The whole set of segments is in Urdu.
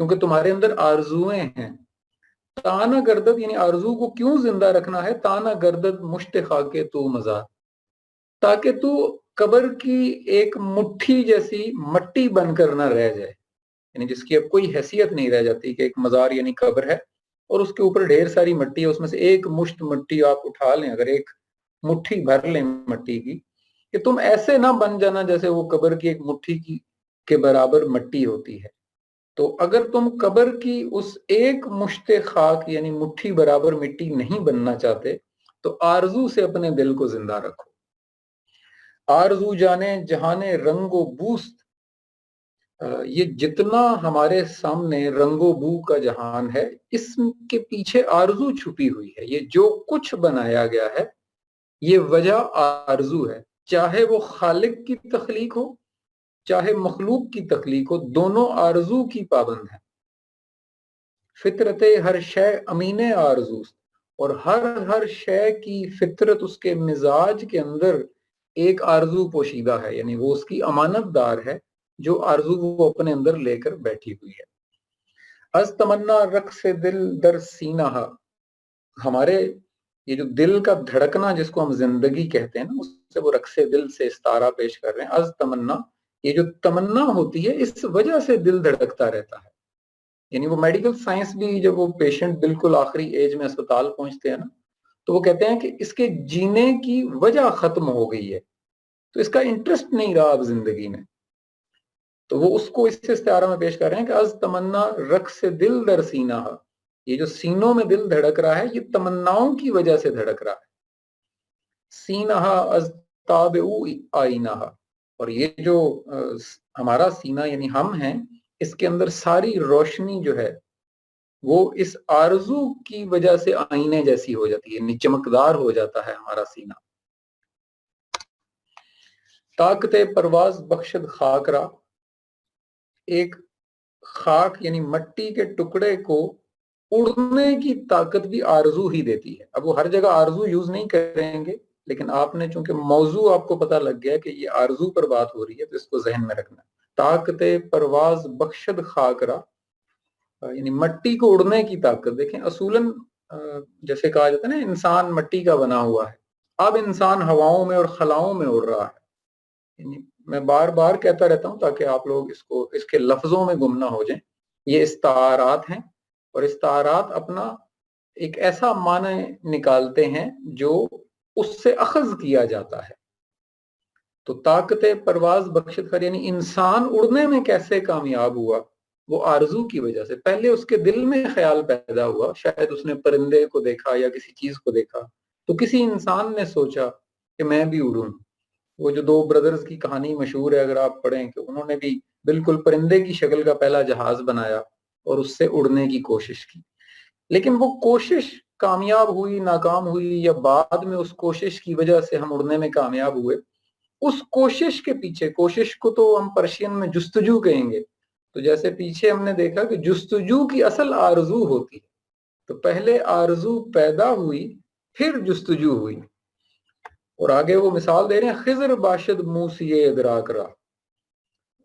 کیونکہ تمہارے اندر آرزویں ہیں. تانا گردد یعنی آرزو کو کیوں زندہ رکھنا ہے؟ تانا گردد مشت خاک تو مزار، تاکہ تو قبر کی ایک مٹھی جیسی مٹی بن کر نہ رہ جائے، یعنی جس کی اب کوئی حیثیت نہیں رہ جاتی کہ ایک مزار یعنی قبر ہے اور اس کے اوپر ڈھیر ساری مٹی ہے، اس میں سے ایک مشت مٹی آپ اٹھا لیں، اگر ایک مٹھی بھر لیں مٹی کی، کہ تم ایسے نہ بن جانا جیسے وہ قبر کی ایک مٹھی کی کے برابر مٹی ہوتی ہے. تو اگر تم قبر کی اس ایک مشت خاک یعنی مٹھی برابر مٹی نہیں بننا چاہتے تو آرزو سے اپنے دل کو زندہ رکھو. آرزو جانے جہانے رنگ و بوست، یہ جتنا ہمارے سامنے رنگ و بو کا جہان ہے اس کے پیچھے آرزو چھپی ہوئی ہے. یہ جو کچھ بنایا گیا ہے یہ وجہ آرزو ہے، چاہے وہ خالق کی تخلیق ہو چاہے مخلوق کی تخلیق ہو، دونوں آرزو کی پابند ہیں. فطرت ہر شے امین آرزوست، اور ہر شے کی فطرت اس کے مزاج کے اندر ایک آرزو پوشیدہ ہے، یعنی وہ اس کی امانت دار ہے جو آرزو وہ اپنے اندر لے کر بیٹھی ہوئی ہے. از تمنا رقص دل در سینہ، ہمارے یہ جو دل کا دھڑکنا جس کو ہم زندگی کہتے ہیں نا، اس سے وہ رقص دل سے استعارہ پیش کر رہے ہیں. از تمنا، یہ جو تمنا ہوتی ہے اس وجہ سے دل دھڑکتا رہتا ہے. یعنی وہ میڈیکل سائنس بھی جب وہ پیشنٹ بالکل آخری ایج میں اسپتال پہنچتے ہیں نا تو وہ کہتے ہیں کہ اس کے جینے کی وجہ ختم ہو گئی ہے، تو اس کا انٹرسٹ نہیں رہا اب زندگی میں. تو وہ اس کو اس سے استعارہ میں پیش کر رہے ہیں کہ از تمنا رقص دل در سینہ، یہ جو سینوں میں دل دھڑک رہا ہے یہ تمناؤں کی وجہ سے دھڑک رہا ہے. سینہ از تاب او آئینہ، اور یہ جو ہمارا سینہ یعنی ہم ہیں، اس کے اندر ساری روشنی جو ہے وہ اس آرزو کی وجہ سے آئینے جیسی ہو جاتی ہے، یعنی چمکدار ہو جاتا ہے ہمارا سینہ. طاقت پرواز بخشد خاک را، ایک خاک یعنی مٹی کے ٹکڑے کو اڑنے کی طاقت بھی آرزو ہی دیتی ہے. اب وہ ہر جگہ آرزو یوز نہیں کریں گے، لیکن آپ نے چونکہ موضوع آپ کو پتہ لگ گیا کہ یہ آرزو پر بات ہو رہی ہے تو اس کو ذہن میں رکھنا. طاقت پرواز بخشد خاک را، یعنی مٹی کو اڑنے کی طاقت. دیکھیں اصولاً جیسے کہا جاتا ہے نا انسان مٹی کا بنا ہوا ہے، اب انسان ہواؤں میں اور خلاؤں میں اڑ رہا ہے. یعنی میں بار بار کہتا رہتا ہوں تاکہ آپ لوگ اس کے لفظوں میں گم نہ ہو جائیں. یہ استعارات ہیں اور استعارات اپنا ایک ایسا معنی نکالتے ہیں جو اس سے اخذ کیا جاتا ہے. تو طاقت پرواز بخشد خیر یعنی انسان اڑنے میں کیسے کامیاب ہوا؟ وہ آرزو کی وجہ سے. پہلے اس کے دل میں خیال پیدا ہوا، شاید اس نے پرندے کو دیکھا یا کسی چیز کو دیکھا تو کسی انسان نے سوچا کہ میں بھی اڑوں. وہ جو دو بردرز کی کہانی مشہور ہے اگر آپ پڑھیں کہ انہوں نے بھی بالکل پرندے کی شکل کا پہلا جہاز بنایا اور اس سے اڑنے کی کوشش کی، لیکن وہ کوشش کامیاب ہوئی ناکام ہوئی یا بعد میں اس کوشش کی وجہ سے ہم اڑنے میں کامیاب ہوئے، اس کوشش کے پیچھے، کوشش کو تو ہم پرشین میں جستجو کہیں گے، تو جیسے پیچھے ہم نے دیکھا کہ جستجو کی اصل آرزو ہوتی ہے. تو پہلے آرزو پیدا ہوئی پھر جستجو ہوئی. اور آگے وہ مثال دے رہے ہیں خضر باشد موسی ادراک را.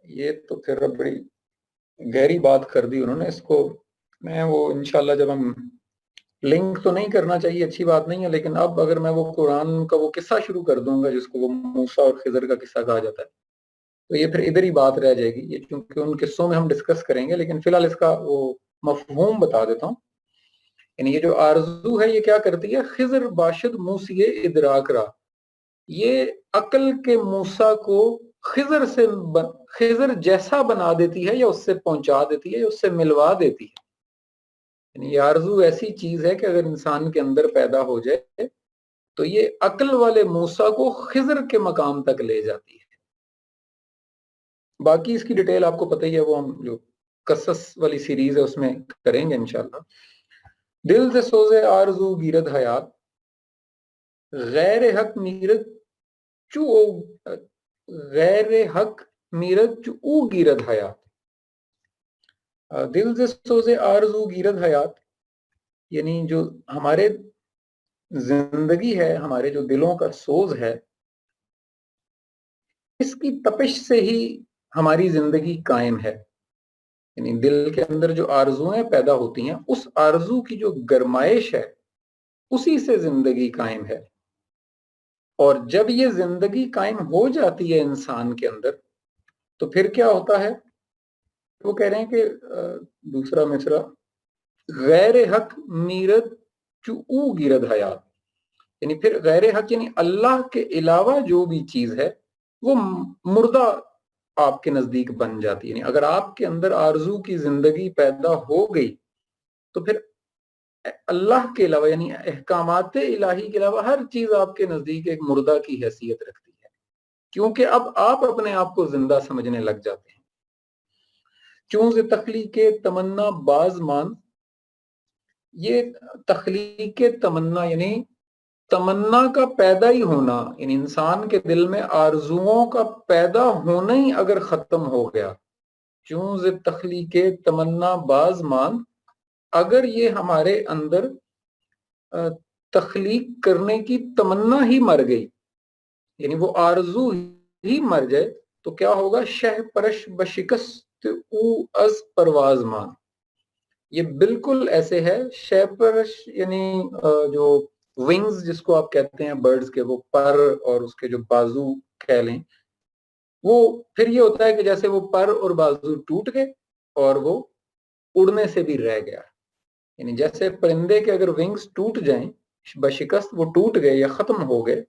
یہ تو پھر بڑی گہری بات کر دی انہوں نے. اس کو میں وہ انشاءاللہ جب ہم لنک تو نہیں کرنا چاہیے، اچھی بات نہیں ہے، لیکن اب اگر میں وہ قرآن کا وہ قصہ شروع کر دوں گا جس کو وہ موسیٰ اور خضر کا قصہ کہا جاتا ہے تو یہ پھر ادھر ہی بات رہ جائے گی. یہ چونکہ ان قصوں میں ہم ڈسکس کریں گے، لیکن فی الحال اس کا وہ مفہوم بتا دیتا ہوں. یعنی یہ جو آرزو ہے یہ کیا کرتی ہے؟ خضر باشد موسی ادراک را، یہ عقل کے موسیٰ کو خضر جیسا بنا دیتی ہے یا اس سے پہنچا دیتی ہے یا اس سے ملوا دیتی ہے. یعنی یہ آرزو ایسی چیز ہے کہ اگر انسان کے اندر پیدا ہو جائے تو یہ عقل والے موسیٰ کو خضر کے مقام تک لے جاتی ہے. باقی اس کی ڈیٹیل آپ کو پتہ ہی ہے، وہ ہم جو قصص والی سیریز ہے اس میں کریں گے انشاءاللہ. دل سے سوزے آرزو گیرد حیات، غیر حق میرت چو غیر حق میرت چو او گیرد حیات. دل سے سوزے آرزو گیرد حیات یعنی جو ہمارے زندگی ہے، ہمارے جو دلوں کا سوز ہے، اس کی تپش سے ہی ہماری زندگی قائم ہے. یعنی دل کے اندر جو آرزویں پیدا ہوتی ہیں اس آرزو کی جو گرمائش ہے اسی سے زندگی قائم ہے. اور جب یہ زندگی قائم ہو جاتی ہے انسان کے اندر تو پھر کیا ہوتا ہے؟ وہ کہہ رہے ہیں کہ دوسرا مصرع، غیر حق میرت چو او گرد حیات، یعنی پھر غیر حق یعنی اللہ کے علاوہ جو بھی چیز ہے وہ مردہ آپ کے نزدیک بن جاتی ہے. یعنی اگر آپ کے اندر آرزو کی زندگی پیدا ہو گئی تو پھر اللہ کے علاوہ یعنی احکامات الہی کے علاوہ ہر چیز آپ کے نزدیک ایک مردہ کی حیثیت رکھتی ہے، کیونکہ اب آپ اپنے آپ کو زندہ سمجھنے لگ جاتے ہیں. چونز تخلیق تمنا باز مان، یہ تخلیق تمنا یعنی تمنا کا پیدا ہی ہونا، یعنی انسان کے دل میں آرزوؤں کا پیدا ہونا ہی اگر ختم ہو گیا، چونز تخلیق تمنا باز مان، اگر یہ ہمارے اندر تخلیق کرنے کی تمنا ہی مر گئی، یعنی وہ آرزو ہی مر جائے تو کیا ہوگا؟ شہ پرش بشکست او از پرواز مان. یہ بالکل ایسے ہے، شہ پرش یعنی جو ونگز جس کو آپ کہتے ہیں برڈز کے، وہ پر اور اس کے جو بازو کہہ لیں، وہ پھر یہ ہوتا ہے کہ جیسے وہ پر اور بازو ٹوٹ گئے اور وہ اڑنے سے بھی رہ گیا. یعنی جیسے پرندے کے اگر ونگز ٹوٹ جائیں بشکست، وہ ٹوٹ گئے یا ختم ہو گئے،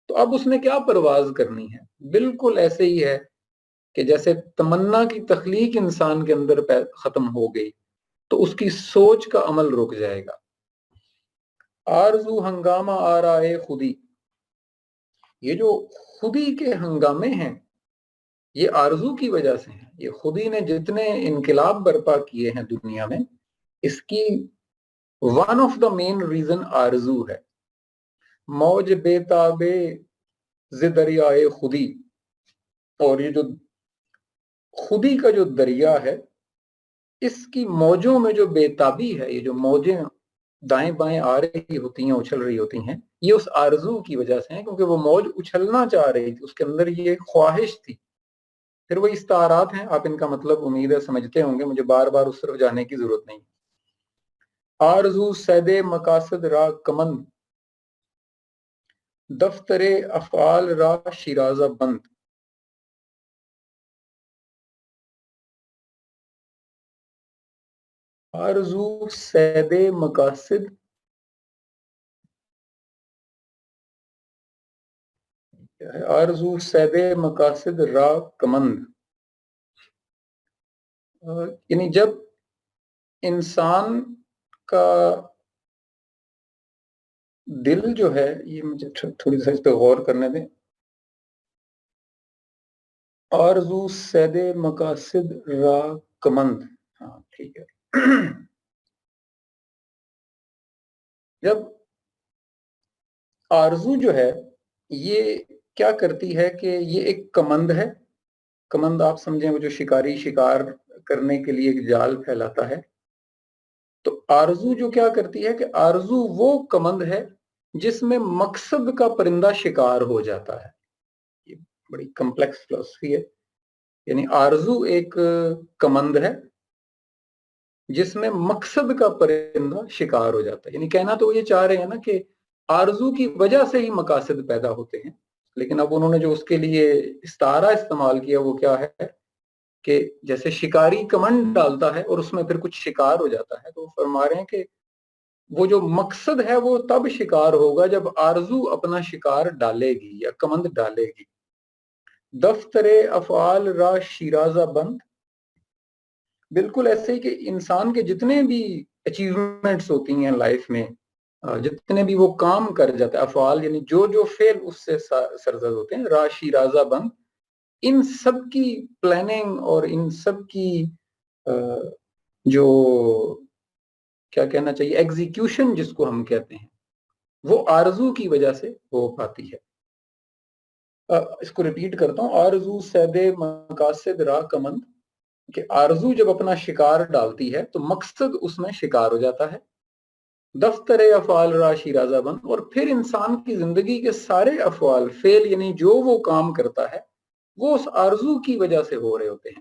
تو اب اس نے کیا پرواز کرنی ہے؟ بالکل ایسے ہی ہے کہ جیسے تمنا کی تخلیق انسان کے اندر ختم ہو گئی تو اس کی سوچ کا عمل رک جائے گا. آرزو ہنگامہ آرائے خودی، یہ جو خودی کے ہنگامے ہیں یہ آرزو کی وجہ سے ہیں. یہ خودی نے جتنے انقلاب برپا کیے ہیں دنیا میں، اس کی one of the main reason آرزو ہے. موج بے تابے ز دریائے خودی، اور یہ جو خودی کا جو دریا ہے اس کی موجوں میں جو بے تابی ہے، یہ جو موجیں دائیں بائیں آ رہی ہوتی ہیں، اچھل رہی ہوتی ہیں، یہ اس آرزو کی وجہ سے ہیں، کیونکہ وہ موج اچھلنا چاہ رہی تھی، اس کے اندر یہ خواہش تھی. پھر وہ استعارات ہیں، آپ ان کا مطلب امید ہے سمجھتے ہوں گے، مجھے بار بار اس طرف جانے کی ضرورت نہیں. آرزو سید مقاصد را کمند، دفتر افعال را شیرازہ بند. آرزو سید مقاصد، آرزو سید مقاصد را کمند، یعنی جب انسان کا دل جو ہے، یہ مجھے تھوڑی سی اس پہ غور کرنے دیں. آرزو سید مقاصد را کمند، ہاں ٹھیک ہے. جب آرزو جو ہے یہ کیا کرتی ہے کہ یہ ایک کمند ہے. کمند آپ سمجھیں وہ جو شکاری شکار کرنے کے لیے ایک جال پھیلاتا ہے. تو آرزو جو کیا کرتی ہے کہ آرزو وہ کمند ہے جس میں مقصد کا پرندہ شکار ہو جاتا ہے. یہ بڑی کمپلیکس فلسفی ہے. یعنی آرزو ایک کمند ہے جس میں مقصد کا پرندہ شکار ہو جاتا ہے. یعنی کہنا تو وہ یہ چاہ رہے ہیں نا کہ آرزو کی وجہ سے ہی مقاصد پیدا ہوتے ہیں، لیکن اب انہوں نے جو اس کے لیے استعارہ استعمال کیا وہ کیا ہے کہ جیسے شکاری کمند ڈالتا ہے اور اس میں پھر کچھ شکار ہو جاتا ہے، تو وہ فرما رہے ہیں کہ وہ جو مقصد ہے وہ تب شکار ہوگا جب آرزو اپنا شکار ڈالے گی یا کمند ڈالے گی. دفتر افعال را شیرازہ بند، بالکل ایسے ہی کہ انسان کے جتنے بھی اچیومنٹس ہوتی ہیں لائف میں، جتنے بھی وہ کام کر جاتا ہے، افعال یعنی جو جو فعل اس سے سرزد ہوتے ہیں، را شیرازہ بند، ان سب کی پلاننگ اور ان سب کی جو کیا کہنا چاہیے ایگزیکیوشن جس کو ہم کہتے ہیں، وہ آرزو کی وجہ سے ہو پاتی ہے. اس کو ریپیٹ کرتا ہوں، آرزو سید مقاصد را کمند، کہ آرزو جب اپنا شکار ڈالتی ہے تو مقصد اس میں شکار ہو جاتا ہے. دفتر افعال را شیرازہ بند، اور پھر انسان کی زندگی کے سارے افعال، فعل یعنی جو وہ کام کرتا ہے وہ اس آرزو کی وجہ سے ہو رہے ہوتے ہیں.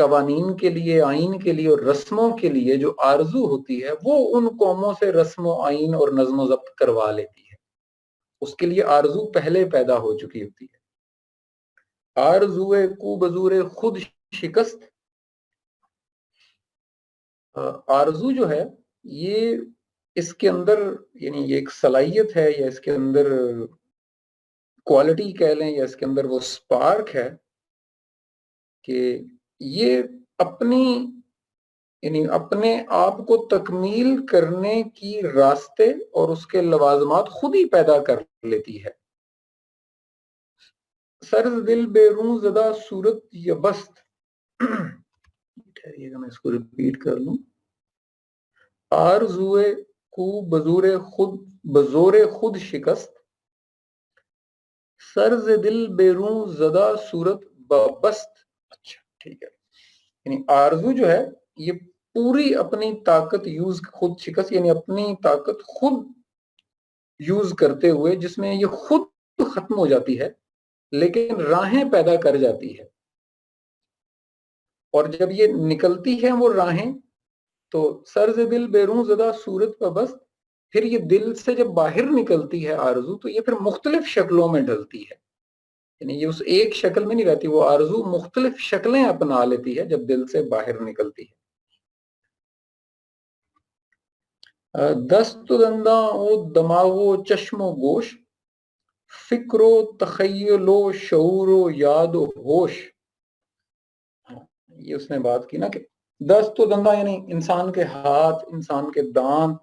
قوانین کے لیے، آئین کے لیے اور رسموں کے لیے جو آرزو ہوتی ہے وہ ان قوموں سے رسم و آئین اور نظم و ضبط کروا لیتی ہے. اس کے لیے آرزو پہلے پیدا ہو چکی ہوتی ہے. آرزو کو بزور خود شکست، آرزو جو ہے یہ اس کے اندر یعنی یہ ایک صلاحیت ہے یا اس کے اندر کوالٹی کہہ لیں یا اس کے اندر وہ سپارک ہے کہ یہ اپنی یعنی اپنے آپ کو تکمیل کرنے کی راستے اور اس کے لوازمات خود ہی پیدا کر لیتی ہے. سرز دل بیرون زدہ صورت یا بست، ٹھہریے گا میں اس کو ریپیٹ کر لوں. آرزوئے کو بزور خود شکست، سرز دل بیرون زدہ صورت بست. اچھا ٹھیک ہے، یعنی آرزو جو ہے یہ پوری اپنی طاقت خود شکست یعنی اپنی طاقت خود یوز کرتے ہوئے جس میں یہ خود ختم ہو جاتی ہے لیکن راہیں پیدا کر جاتی ہے. اور جب یہ نکلتی ہیں وہ راہیں تو سرز دل بیرون زدہ صورت پر بس پھر یہ دل سے جب باہر نکلتی ہے آرزو تو یہ پھر مختلف شکلوں میں ڈلتی ہے. یعنی یہ اس ایک شکل میں نہیں رہتی، وہ آرزو مختلف شکلیں اپنا لیتی ہے جب دل سے باہر نکلتی ہے. دست و دنداں و دماغ و چشم و گوش، فکر و تخیل و شعور و یاد و ہوش. یہ اس نے بات کی نا کہ دست و دنداں یعنی انسان کے ہاتھ، انسان کے دانت،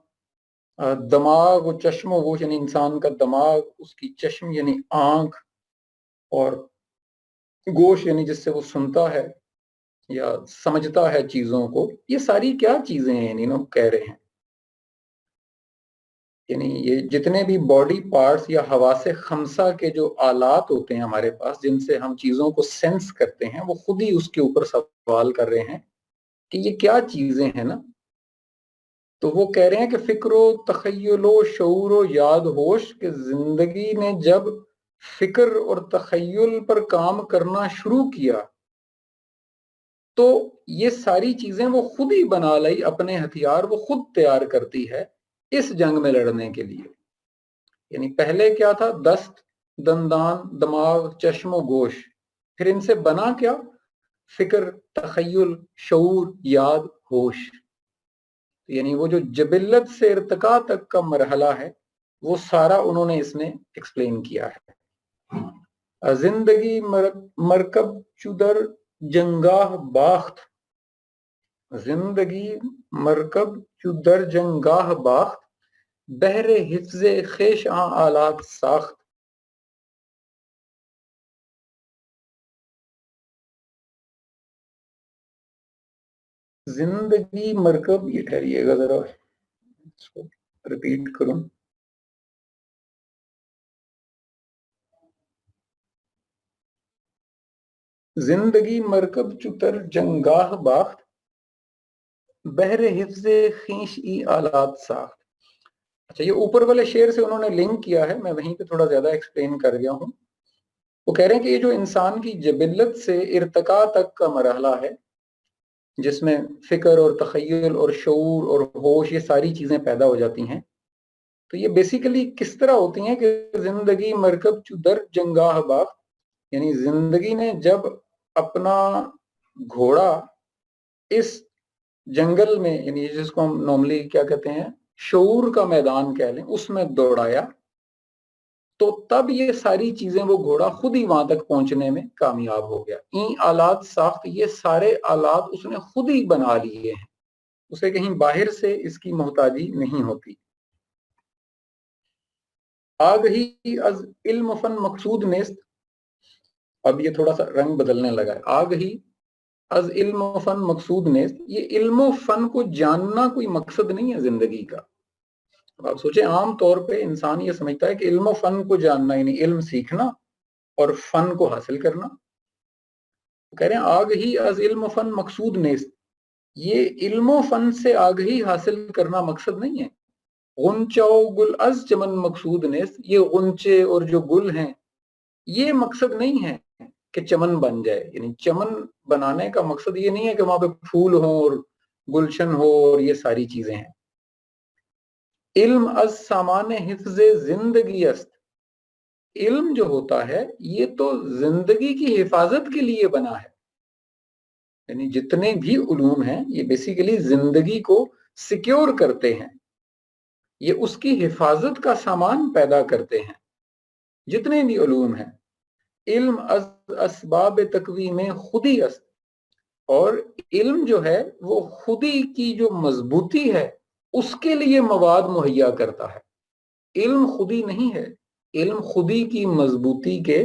دماغ و چشم و گوش یعنی انسان کا دماغ، اس کی چشم یعنی آنکھ، اور گوش یعنی جس سے وہ سنتا ہے یا سمجھتا ہے چیزوں کو. یہ ساری کیا چیزیں ہیں یعنی کہہ رہے ہیں یعنی یہ جتنے بھی باڈی پارٹس یا حواس خمسہ کے جو آلات ہوتے ہیں ہمارے پاس جن سے ہم چیزوں کو سینس کرتے ہیں وہ خود ہی اس کے اوپر سوال کر رہے ہیں کہ یہ کیا چیزیں ہیں نا. تو وہ کہہ رہے ہیں کہ فکر و تخیل و شعور و یاد ہوش کہ زندگی نے جب فکر اور تخیل پر کام کرنا شروع کیا تو یہ ساری چیزیں وہ خود ہی بنا لائی، اپنے ہتھیار وہ خود تیار کرتی ہے اس جنگ میں لڑنے کے لیے. یعنی پہلے کیا تھا؟ دست، دندان، دماغ، چشم و گوش. پھر ان سے بنا کیا؟ فکر، تخیل، شعور، یاد، ہوش. یعنی وہ جو جبلت سے ارتقاء تک کا مرحلہ ہے وہ سارا انہوں نے اس میں ایکسپلین کیا ہے. زندگی مرکب چودر جنگاہ باخت، زندگی مرکب چودر جنگاہ باخت، بہر حفظ خیش آلات ساخت. زندگی مرکب، یہ ٹھہریے گا ذرا اس کو ریپیٹ کروں. زندگی مرکب چتر جنگاہ باخت، بہر حفظ خیش ای آلات ساخت. اچھا یہ اوپر والے شعر سے انہوں نے لنک کیا ہے، میں وہیں پہ تھوڑا زیادہ ایکسپلین کر گیا ہوں. وہ کہہ رہے ہیں کہ یہ جو انسان کی جبلت سے ارتقاء تک کا مرحلہ ہے جس میں فکر اور تخیل اور شعور اور ہوش یہ ساری چیزیں پیدا ہو جاتی ہیں، تو یہ بیسیکلی کس طرح ہوتی ہیں کہ زندگی مرکب چودر جنگاہ باخت یعنی زندگی نے جب اپنا گھوڑا اس جنگل میں یعنی جس کو ہم نارملی کیا کہتے ہیں شعور کا میدان کہہ لیں اس میں دوڑایا تو تب یہ ساری چیزیں وہ گھوڑا خود ہی وہاں تک پہنچنے میں کامیاب ہو گیا. این آلات ساخت، یہ سارے آلات اس نے خود ہی بنا لیے ہیں، اسے کہیں باہر سے اس کی محتاجی نہیں ہوتی. آگہی از علم فن مقصود نیست، اب یہ تھوڑا سا رنگ بدلنے لگا ہے. آگہی از علم و فن مقصود نیست، یہ علم و فن کو جاننا کوئی مقصد نہیں ہے زندگی کا. اب آپ سوچیں عام طور پہ انسان یہ سمجھتا ہے کہ علم و فن کو جاننا یعنی علم سیکھنا اور فن کو حاصل کرنا. کہہ رہے ہیں آگہی از علم و فن مقصود نیست، یہ علم و فن سے آگہی حاصل کرنا مقصد نہیں ہے. غنچہ و گل از چمن مقصود نیست، یہ غنچے اور جو گل ہیں یہ مقصد نہیں ہے کہ چمن بن جائے. یعنی چمن بنانے کا مقصد یہ نہیں ہے کہ وہاں پہ پھول ہوں اور گلشن ہو اور یہ ساری چیزیں ہیں. علم از سامان حفظ زندگی است. علم جو ہوتا ہے یہ تو زندگی کی حفاظت کے لیے بنا ہے. یعنی جتنے بھی علوم ہیں یہ بیسیکلی زندگی کو سیکیور کرتے ہیں, یہ اس کی حفاظت کا سامان پیدا کرتے ہیں. جتنے بھی علوم ہیں. علم از اسباب تقویم خودی است. اور علم جو ہے وہ خودی کی جو مضبوطی ہے اس کے لیے مواد مہیا کرتا ہے. علم خودی نہیں ہے, علم خودی کی مضبوطی کے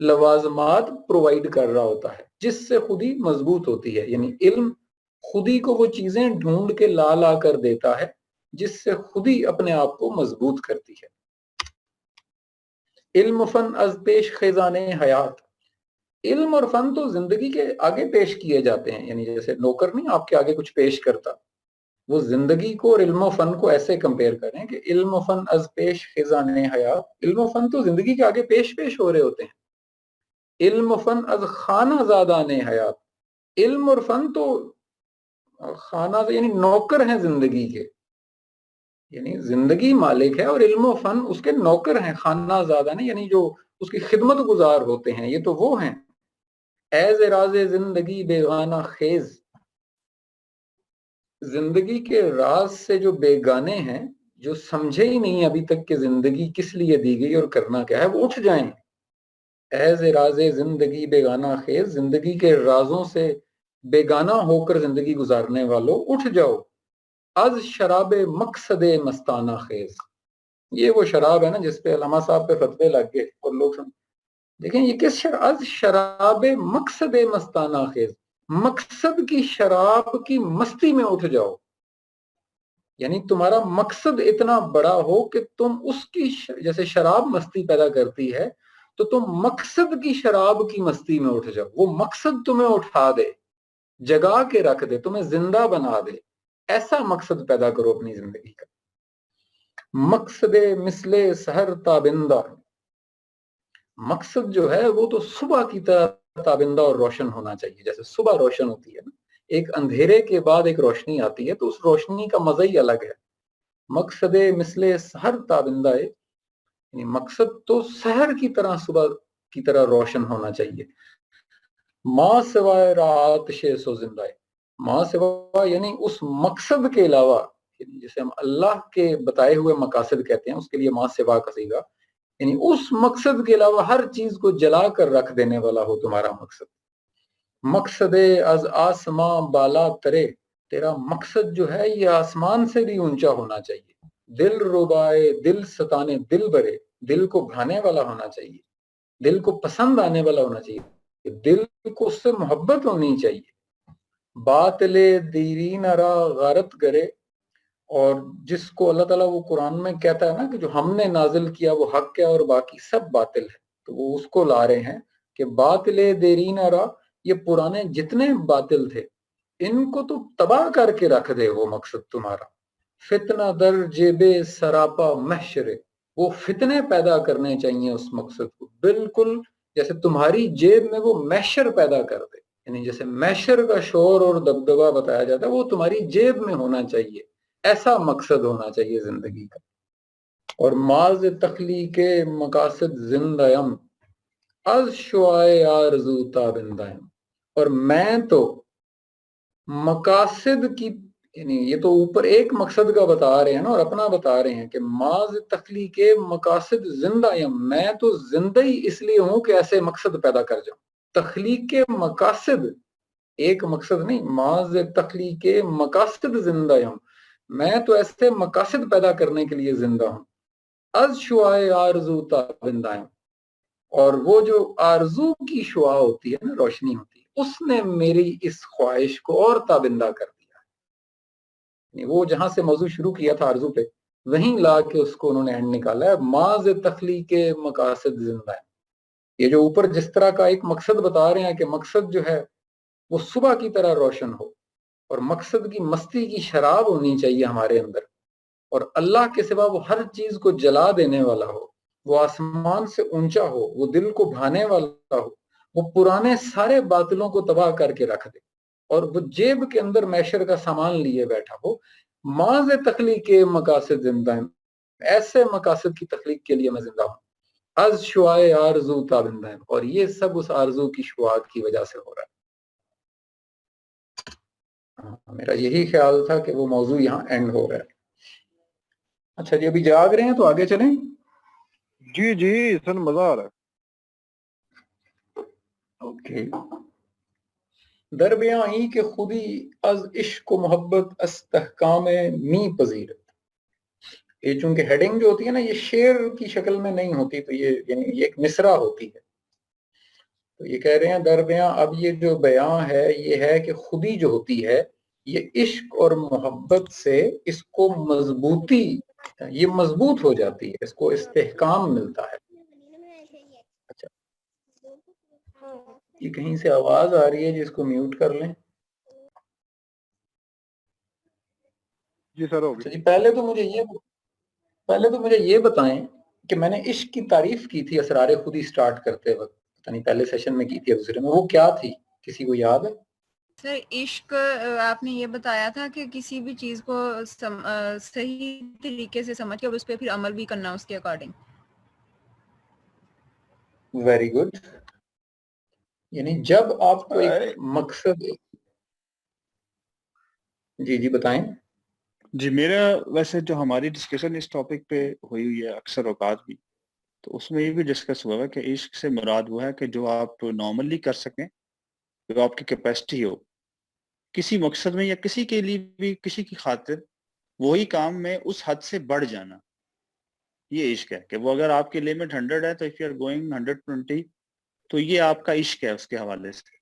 لوازمات پرووائڈ کر رہا ہوتا ہے جس سے خودی مضبوط ہوتی ہے. یعنی علم خودی کو وہ چیزیں ڈھونڈ کے لا کر دیتا ہے جس سے خودی اپنے آپ کو مضبوط کرتی ہے. علم و فن از پیش خیزان حیات. علم اور فن تو زندگی کے آگے پیش کیے جاتے ہیں. یعنی جیسے نوکر نہیں آپ کے آگے کچھ پیش کرتا, وہ زندگی کو اور علم و فن کو ایسے کمپیئر کریں کہ علم و فن از پیش خیزان حیات. علم و فن تو زندگی کے آگے پیش ہو رہے ہوتے ہیں. علم و فن از خانہ زادان حیات. علم اور فن تو خانہ یعنی نوکر ہیں زندگی کے. یعنی زندگی مالک ہے اور علم و فن اس کے نوکر ہیں. خانہ زادان یعنی جو اس کی خدمت گزار ہوتے ہیں, یہ تو وہ ہیں. ایز راز زندگی بیگانہ خیز. زندگی کے راز سے جو بیگانے ہیں, جو سمجھے ہی نہیں ابھی تک کہ زندگی کس لیے دی گئی اور کرنا کیا ہے, وہ اٹھ جائیں. ایز راز زندگی بیگانہ خیز. زندگی کے رازوں سے بیگانہ ہو کر زندگی گزارنے والوں اٹھ جاؤ. از شراب مقصد مستانہ خیز. یہ وہ شراب ہے نا جس پہ علامہ صاحب پہ فتوے لگ گئے اور لوگ دیکھیں یہ کس از شراب مقصد مستانہ خیز. مقصد کی شراب کی مستی میں اٹھ جاؤ. یعنی تمہارا مقصد اتنا بڑا ہو کہ تم اس کی جیسے شراب مستی پیدا کرتی ہے تو تم مقصد کی شراب کی مستی میں اٹھ جاؤ. وہ مقصد تمہیں اٹھا دے, جگا کے رکھ دے, تمہیں زندہ بنا دے. ایسا مقصد پیدا کرو اپنی زندگی کا. مقصد مثل سحر تابندہ. مقصد جو ہے وہ تو صبح کی طرح تابندہ اور روشن ہونا چاہیے. جیسے صبح روشن ہوتی ہے نا, ایک اندھیرے کے بعد ایک روشنی آتی ہے تو اس روشنی کا مزہ ہی الگ ہے. مقصد مثل سحر تابندہ ہے, یعنی مقصد تو سحر کی طرح صبح کی طرح روشن ہونا چاہیے. ماں سوائے رات شے سو زندہ ہے. ماں سوائے یعنی اس مقصد کے علاوہ, جسے ہم اللہ کے بتائے ہوئے مقاصد کہتے ہیں, اس کے لیے ماں سوا کا صیغہ, یعنی اس مقصد کے علاوہ ہر چیز کو جلا کر رکھ دینے والا ہو تمہارا مقصد. مقصد از آسماں بالا ترے. تیرا مقصد جو ہے یہ آسمان سے بھی اونچا ہونا چاہیے. دل ربائے دل ستانے دل برے. دل کو بھانے والا ہونا چاہیے, دل کو پسند آنے والا ہونا چاہیے, دل کو اس سے محبت ہونی چاہیے. باطل دیرین را غارت کرے. اور جس کو اللہ تعالیٰ وہ قرآن میں کہتا ہے نا کہ جو ہم نے نازل کیا وہ حق ہے اور باقی سب باطل ہے, تو وہ اس کو لا رہے ہیں کہ باطل دیرین را, یہ پرانے جتنے باطل تھے ان کو تو تباہ کر کے رکھ دے وہ مقصد تمہارا. فتنہ در جیب سراپا محشر. وہ فتنے پیدا کرنے چاہیے اس مقصد کو, بالکل جیسے تمہاری جیب میں وہ محشر پیدا کر دے. یعنی جیسے محشر کا شور اور دبدبہ بتایا جاتا ہے وہ تمہاری جیب میں ہونا چاہیے. ایسا مقصد ہونا چاہیے زندگی کا. اور ماز تخلیق مقاصد زندہم از شعائے آرزو تابندہم. اور میں تو مقاصد کی, یعنی یہ تو اوپر ایک مقصد کا بتا رہے ہیں نا اور اپنا بتا رہے ہیں کہ ماز تخلیق مقاصد زندہم. میں تو زندہ ہی اس لیے ہوں کہ ایسے مقصد پیدا کر جاؤں. تخلیق مقاصد, ایک مقصد نہیں, ماز تخلیق مقاصد زندہم. میں تو ایسے مقاصد پیدا کرنے کے لیے زندہ ہوں. از شعائے آرزو تابندہم. اور وہ جو آرزو کی شعاع ہوتی ہے نا, روشنی ہوتی ہے, اس نے میری اس خواہش کو اور تابندہ کر دیا. وہ جہاں سے موضوع شروع کیا تھا آرزو پہ, وہیں لا کے اس کو انہوں نے اینڈ نکالا ہے. ماز تخلیق مقاصد زندہ ہے. یہ جو اوپر جس طرح کا ایک مقصد بتا رہے ہیں کہ مقصد جو ہے وہ صبح کی طرح روشن ہو اور مقصد کی مستی کی شراب ہونی چاہیے ہمارے اندر, اور اللہ کے سوا وہ ہر چیز کو جلا دینے والا ہو, وہ آسمان سے اونچا ہو, وہ دل کو بھانے والا ہو, وہ پرانے سارے باطلوں کو تباہ کر کے رکھ دے اور وہ جیب کے اندر معشر کا سامان لیے بیٹھا ہو. ماض تخلیق مقاصد زندہ ہیں, ایسے مقاصد کی تخلیق کے لیے میں زندہ ہوں. از شعائے آرزو تابندہ ہیں, اور یہ سب اس آرزو کی شعاع کی وجہ سے ہو رہا ہے. میرا یہی خیال تھا کہ وہ موضوع یہاں اینڈ ہو رہا ہے. اچھا جی, ابھی جاگ رہے ہیں تو آگے چلیں. جی جی سر مزہ آ رہا ہے. اوکے. در بیاں کہ خودی از عشق و محبت استحکام می پذیرت. یہ چونکہ ہیڈنگ جو ہوتی ہے نا, یہ شعر کی شکل میں نہیں ہوتی, تو یہ یعنی یہ ایک مصرع ہوتی ہے. تو یہ کہہ رہے ہیں در بیاں, اب یہ جو بیان ہے یہ ہے کہ خودی جو ہوتی ہے یہ عشق اور محبت سے اس کو مضبوطی, یہ مضبوط ہو جاتی ہے, اس کو استحکام ملتا ہے. اچھا, یہ کہیں سے آواز آ رہی ہے جس کو میوٹ کر لیں. جی سر, ہو اچھا گیا. جی, پہلے تو مجھے یہ بتائیں کہ میں نے عشق کی تعریف کی تھی اسرار خودی سٹارٹ کرتے وقت, پتہ نہیں پہلے سیشن میں کی تھی یا دوسرے میں, وہ کیا تھی, کسی کو یاد ہے؟ سر عشق آپ نے یہ بتایا تھا کہ کسی بھی چیز کو صحیح طریقے سے سمجھ کے اور اس پہ پھر عمل بھی کرنا اس کے اکارڈنگ. Very good. یعنی جب آپ کو ایک مقصد, جی بتائیں. جی میرا ویسے جو ہماری ڈسکشن اس ٹاپک پہ ہوئی ہے اکثر اوقات بھی, تو اس میں یہ بھی ڈسکس ہوا ہے کہ عشق سے مراد وہ ہے کہ جو آپ نارملی کر سکیں, جو آپ کی کیپیسٹی ہو کسی مقصد میں یا کسی کے لیے بھی کسی کی خاطر وہی کام میں اس حد سے بڑھ جانا, یہ عشق ہے. کہ وہ اگر آپ کی لمٹ 100 ہے تو if you are going 120 تو یہ آپ کا عشق ہے اس کے حوالے سے.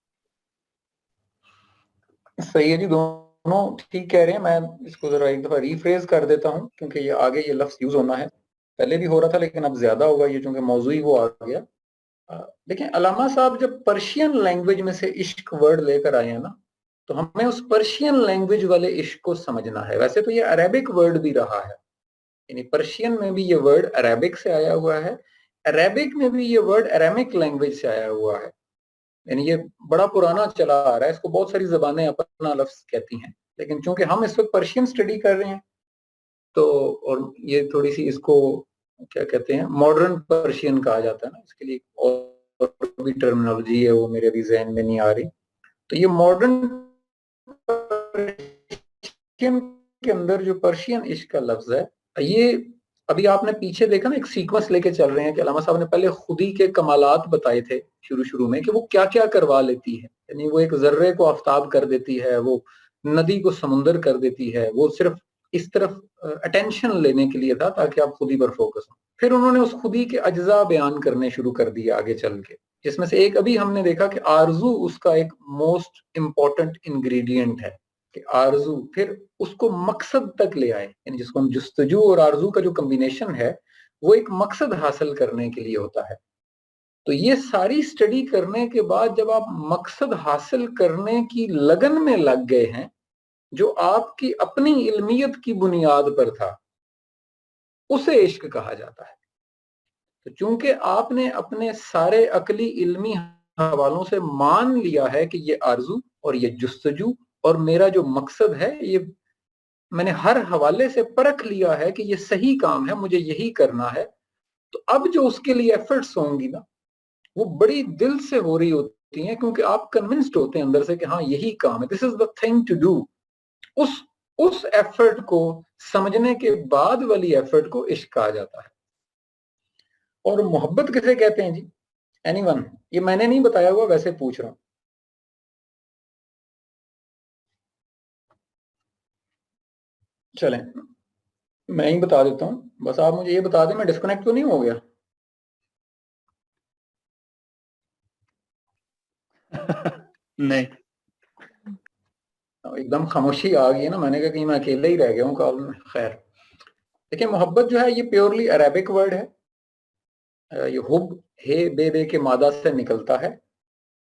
صحیح ہے جی, دونوں ٹھیک کہہ رہے ہیں. میں اس کو ذرا ایک دفعہ ریفریز کر دیتا ہوں کیونکہ یہ آگے یہ لفظ یوز ہونا ہے, پہلے بھی ہو رہا تھا لیکن اب زیادہ ہوگا یہ چونکہ موضوعی وہ آ گیا. دیکھیں علامہ صاحب جب پرشین لینگویج میں سے عشق ورڈ لے کر آئے ہیں نا, تو ہمیں اس پرشین لینگویج والے عشق کو سمجھنا ہے. ویسے تو یہ عربک ورڈ بھی رہا ہے, یعنی پرشین میں بھی یہ ورڈ عربک سے آیا ہوا ہے, عربک میں بھی یہ ورڈ ارامک لینگویج سے آیا ہوا ہے, یعنی یہ بڑا پرانا چلا آ رہا ہے. اس کو بہت ساری زبانیں اپنا لفظ کہتی ہیں, لیکن چونکہ ہم اس وقت پرشین سٹڈی کر رہے ہیں تو, اور یہ تھوڑی سی اس کو کیا کہتے ہیں ماڈرن پرشین کہا جاتا ہے نا, اس کے لیے اور بھی ٹرمینالوجی ہے وہ میرے بھی ذہن میں نہیں آ رہی. تو یہ ماڈرن پرشین کے اندر جو پرشین عشق کا لفظ ہے, یہ ابھی آپ نے پیچھے دیکھا نا, ایک سیکوینس لے کے چل رہے ہیں کہ علامہ صاحب نے پہلے خودی کے کمالات بتائے تھے شروع میں کہ وہ کیا کیا کروا لیتی ہے. یعنی وہ ایک ذرے کو آفتاب کر دیتی ہے, وہ ندی کو سمندر کر دیتی ہے, وہ صرف اس طرف اٹینشن لینے کے لیے تھا تاکہ آپ خودی پر فوکس ہوں. پھر انہوں نے اس خودی کے اجزاء بیان کرنے شروع کر دیے آگے چل کے, جس میں سے ایک ابھی ہم نے دیکھا کہ آرزو اس کا ایک موسٹ امپورٹنٹ انگریڈینٹ ہے. کہ آرزو پھر اس کو مقصد تک لے آئے, یعنی جس کو ہم جستجو اور آرزو کا جو کمبینیشن ہے وہ ایک مقصد حاصل کرنے کے لیے ہوتا ہے. تو یہ ساری سٹڈی کرنے کے بعد جب آپ مقصد حاصل کرنے کی لگن میں لگ گئے ہیں جو آپ کی اپنی علمیت کی بنیاد پر تھا, اسے عشق کہا جاتا ہے. تو چونکہ آپ نے اپنے سارے عقلی علمی حوالوں سے مان لیا ہے کہ یہ آرزو اور یہ جستجو اور میرا جو مقصد ہے, یہ میں نے ہر حوالے سے پرکھ لیا ہے کہ یہ صحیح کام ہے, مجھے یہی کرنا ہے, تو اب جو اس کے لیے ایفرٹس ہوں گی نا وہ بڑی دل سے ہو رہی ہوتی ہیں, کیونکہ آپ کنونسڈ ہوتے ہیں اندر سے کہ ہاں یہی کام ہے, this is the thing to do. اس ایفرٹ کو سمجھنے کے بعد والی ایفرٹ کو عشق کہا جاتا ہے. اور محبت کسے کہتے ہیں جی؟ Any one? یہ میں نے نہیں بتایا ہوا, ویسے پوچھ رہا ہوں. چلیں میں ہی بتا دیتا ہوں, بس آپ مجھے یہ بتا دیں میں ڈسکنیکٹ تو نہیں ہو گیا؟ نہیں, ایک دم خاموشی آ گئی ہے نا, میں نے کہا کہیں میں اکیلے ہی رہ گیا ہوں کال میں. خیر دیکھیں, محبت جو ہے یہ پیورلی عربک ورڈ ہے. یہ حب ہے بے کے مادہ سے نکلتا ہے,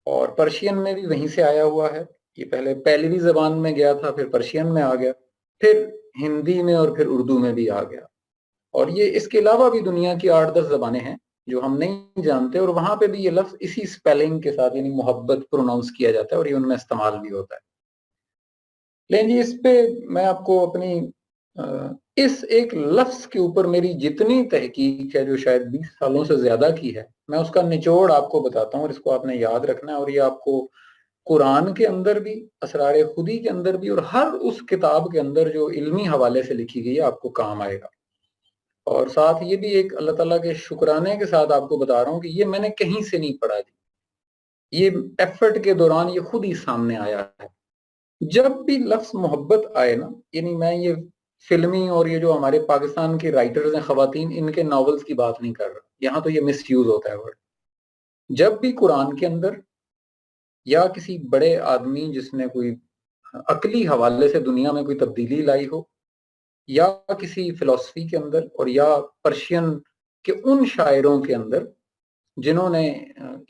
اور پرشین میں بھی وہیں سے آیا ہوا ہے. یہ پہلے پہلوی زبان میں گیا تھا, پھر پرشین میں آ گیا, پھر ہندی میں, اور پھر اردو میں بھی آ گیا. اور یہ اس کے علاوہ بھی دنیا کی 8-10 زبانیں ہیں جو ہم نہیں جانتے, اور وہاں پہ بھی یہ لفظ اسی سپیلنگ کے ساتھ یعنی محبت پروناؤنس کیا جاتا ہے اور یہ ان میں استعمال بھی ہوتا ہے. لیکن جی اس پہ میں آپ کو اپنی اس ایک لفظ کے اوپر میری جتنی تحقیق ہے, جو شاید 20 سالوں سے زیادہ کی ہے, میں اس کا نچوڑ آپ کو بتاتا ہوں, اور اس کو آپ نے یاد رکھنا ہے, اور یہ آپ کو قرآن کے اندر بھی, اسرار خودی کے اندر بھی, اور ہر اس کتاب کے اندر جو علمی حوالے سے لکھی گئی ہے آپ کو کام آئے گا. اور ساتھ یہ بھی ایک اللہ تعالیٰ کے شکرانے کے ساتھ آپ کو بتا رہا ہوں کہ یہ میں نے کہیں سے نہیں پڑھا جی, یہ ایفرٹ کے دوران یہ خود ہی سامنے آیا ہے. جب بھی لفظ محبت آئے نا, یعنی میں یہ فلمی اور یہ جو ہمارے پاکستان کے رائٹرز ہیں خواتین, ان کے ناولز کی بات نہیں کر رہا, یہاں تو یہ مس یوز ہوتا ہے ورڈ. جب بھی قرآن کے اندر یا کسی بڑے آدمی جس نے کوئی عقلی حوالے سے دنیا میں کوئی تبدیلی لائی ہو, یا کسی فلسفی کے اندر, اور یا پرشین کے ان شاعروں کے اندر جنہوں نے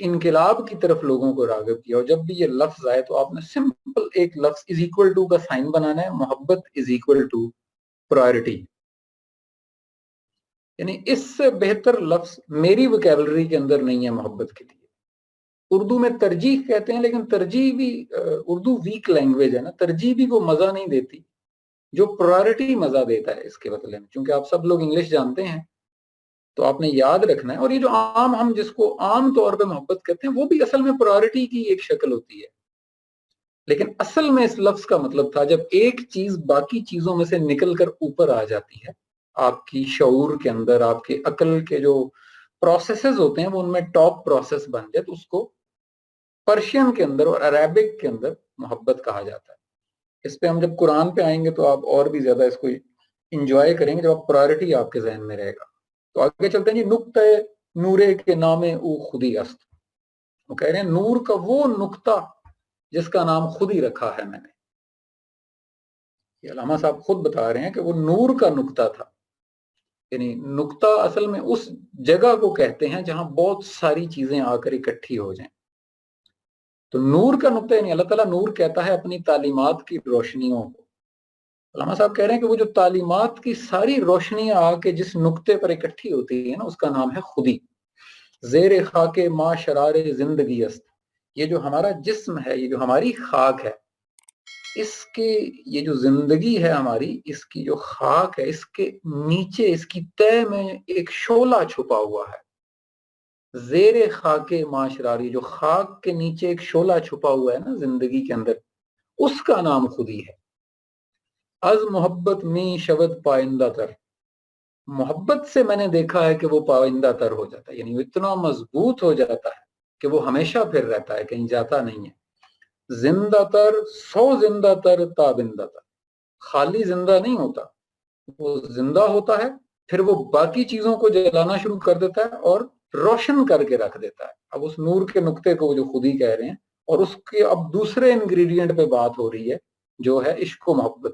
انقلاب کی طرف لوگوں کو راغب کیا, اور جب بھی یہ لفظ آئے تو آپ نے سمپل ایک لفظ از اکول ٹو کا سائن بنانا ہے, محبت از اکول ٹو پرائرٹی. یعنی اس سے بہتر لفظ میری وکیبلری کے اندر نہیں ہے محبت کے لیے. اردو میں ترجیح کہتے ہیں, لیکن ترجیح بھی, اردو ویک لینگویج ہے نا, ترجیح بھی وہ مزہ نہیں دیتی جو پرائرٹی مزہ دیتا ہے اس کے بدلے میں. چونکہ آپ سب لوگ انگلش جانتے ہیں تو آپ نے یاد رکھنا ہے, اور یہ جو عام ہم جس کو عام طور پہ محبت کہتے ہیں وہ بھی اصل میں پرائرٹی کی ایک شکل ہوتی ہے. لیکن اصل میں اس لفظ کا مطلب تھا جب ایک چیز باقی چیزوں میں سے نکل کر اوپر آ جاتی ہے, آپ کی شعور کے اندر, آپ کے عقل کے جو پروسیسز ہوتے ہیں وہ ان میں ٹاپ پروسیس بن جائے, تو اس کو پرشین کے اندر اور عربک کے اندر محبت کہا جاتا ہے. اس پہ ہم جب قرآن پہ آئیں گے تو آپ اور بھی زیادہ اس کو انجوائے کریں گے جب آپ پرائرٹی آپ کے ذہن میں رہے گا. تو آگے چلتے ہیں جی. نقطہ نورے کے نام او خودی است, وہ کہہ رہے ہیں نور کا وہ نقطہ جس کا نام خود ہی رکھا ہے میں نے. یہ علامہ صاحب خود بتا رہے ہیں کہ وہ نور کا نقطہ تھا. یعنی نقطہ اصل میں اس جگہ کو کہتے ہیں جہاں بہت ساری چیزیں آ کر اکٹھی ہو جائیں. تو نور کا نقطہ, یعنی اللہ تعالیٰ نور کہتا ہے اپنی تعلیمات کی روشنیوں کو. علامہ صاحب کہہ رہے ہیں کہ وہ جو تعلیمات کی ساری روشنیاں آ کے جس نقطے پر اکٹھی ہوتی ہے نا, اس کا نام ہے خودی. زیر خاک ما شرار زندگی است, یہ جو ہمارا جسم ہے, یہ جو ہماری خاک ہے, اس کے یہ جو زندگی ہے ہماری, اس کی جو خاک ہے, اس کے نیچے اس کی تہ میں ایک شعلہ چھپا ہوا ہے. زیر خاک ما شراری, جو خاک کے نیچے ایک شعلہ چھپا ہوا ہے نا زندگی کے اندر, اس کا نام خودی ہے. از محبت می شود پائندہ تر, محبت سے میں نے دیکھا ہے کہ وہ پائندہ تر ہو جاتا ہے, یعنی وہ اتنا مضبوط ہو جاتا ہے کہ وہ ہمیشہ پھر رہتا ہے, کہیں جاتا نہیں ہے. زندہ تر, سو زندہ تر تابندہ تر, خالی زندہ نہیں ہوتا, وہ زندہ ہوتا ہے, پھر وہ باقی چیزوں کو جلانا شروع کر دیتا ہے اور روشن کر کے رکھ دیتا ہے. اب اس نور کے نقطے کو جو خود ہی کہہ رہے ہیں, اور اس کے اب دوسرے انگریڈینٹ پہ بات ہو رہی ہے جو ہے عشق و محبت.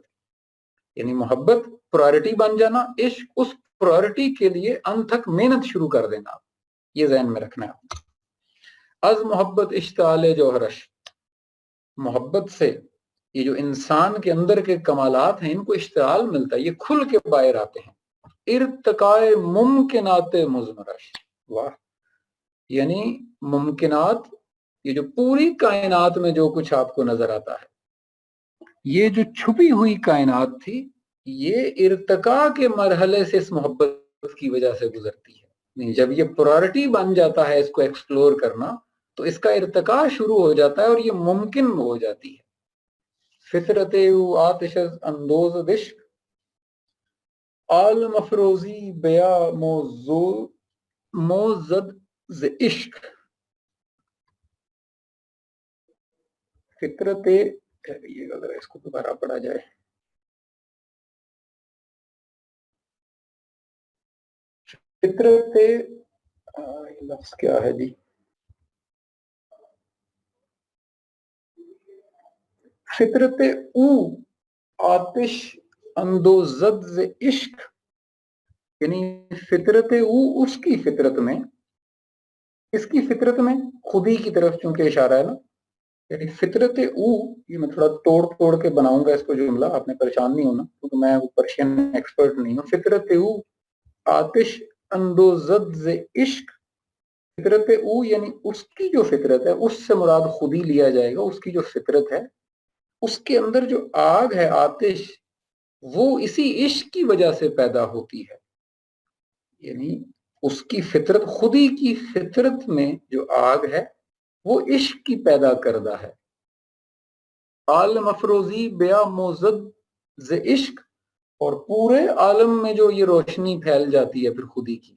یعنی محبت پرائرٹی بن جانا, عشق اس پرائرٹی کے لیے انتھک محنت شروع کر دینا. یہ ذہن میں رکھنا ہے. از محبت اشتعال جوہرش, محبت سے یہ جو انسان کے اندر کے کمالات ہیں ان کو اشتعال ملتا ہے, یہ کھل کے باہر آتے ہیں. ارتقاء ممکنات مزمرش, واہ, یعنی ممکنات, یہ جو پوری کائنات میں جو کچھ آپ کو نظر آتا ہے, یہ جو چھپی ہوئی کائنات تھی, یہ ارتقاء کے مرحلے سے اس محبت کی وجہ سے گزرتی ہے. نہیں, جب یہ پرائرٹی بن جاتا ہے اس کو ایکسپلور کرنا, تو اس کا ارتقاء شروع ہو جاتا ہے اور یہ ممکن ہو جاتی ہے. فطرت آتش اندوز دشک, آل مفروزی بیا موزد ز عشق. فطرت, یہ اگر اس کو دوبارہ پڑھا جائے, فطرت, لفظ کیا ہے جی, فطرت او آتش اندوزد ز عشق, یعنی فطرت او اس کی فطرت میں, اس کی فطرت میں خودی کی طرف چونکہ اشارہ ہے نا, یعنی فطرت او, یہ میں تھوڑا توڑ کے بناؤں گا اس کو جملہ, آپ نے پریشان نہیں ہونا کیونکہ میں پرشین ایکسپرٹ نہیں ہوں. فطرت او آتش اندوزد ز عشق فطرت او یعنی اس کی جو فطرت ہے، اس سے مراد خود ہی لیا جائے گا. اس کی جو فطرت ہے، اس کے اندر جو آگ ہے، آتش، وہ اسی عشق کی وجہ سے پیدا ہوتی ہے. یعنی اس کی فطرت، خود ہی کی فطرت میں جو آگ ہے وہ عشق کی پیدا کردہ ہے. عالم افروزی بیا موزد ز عشق، اور پورے عالم میں جو یہ روشنی پھیل جاتی ہے پھر خودی کی،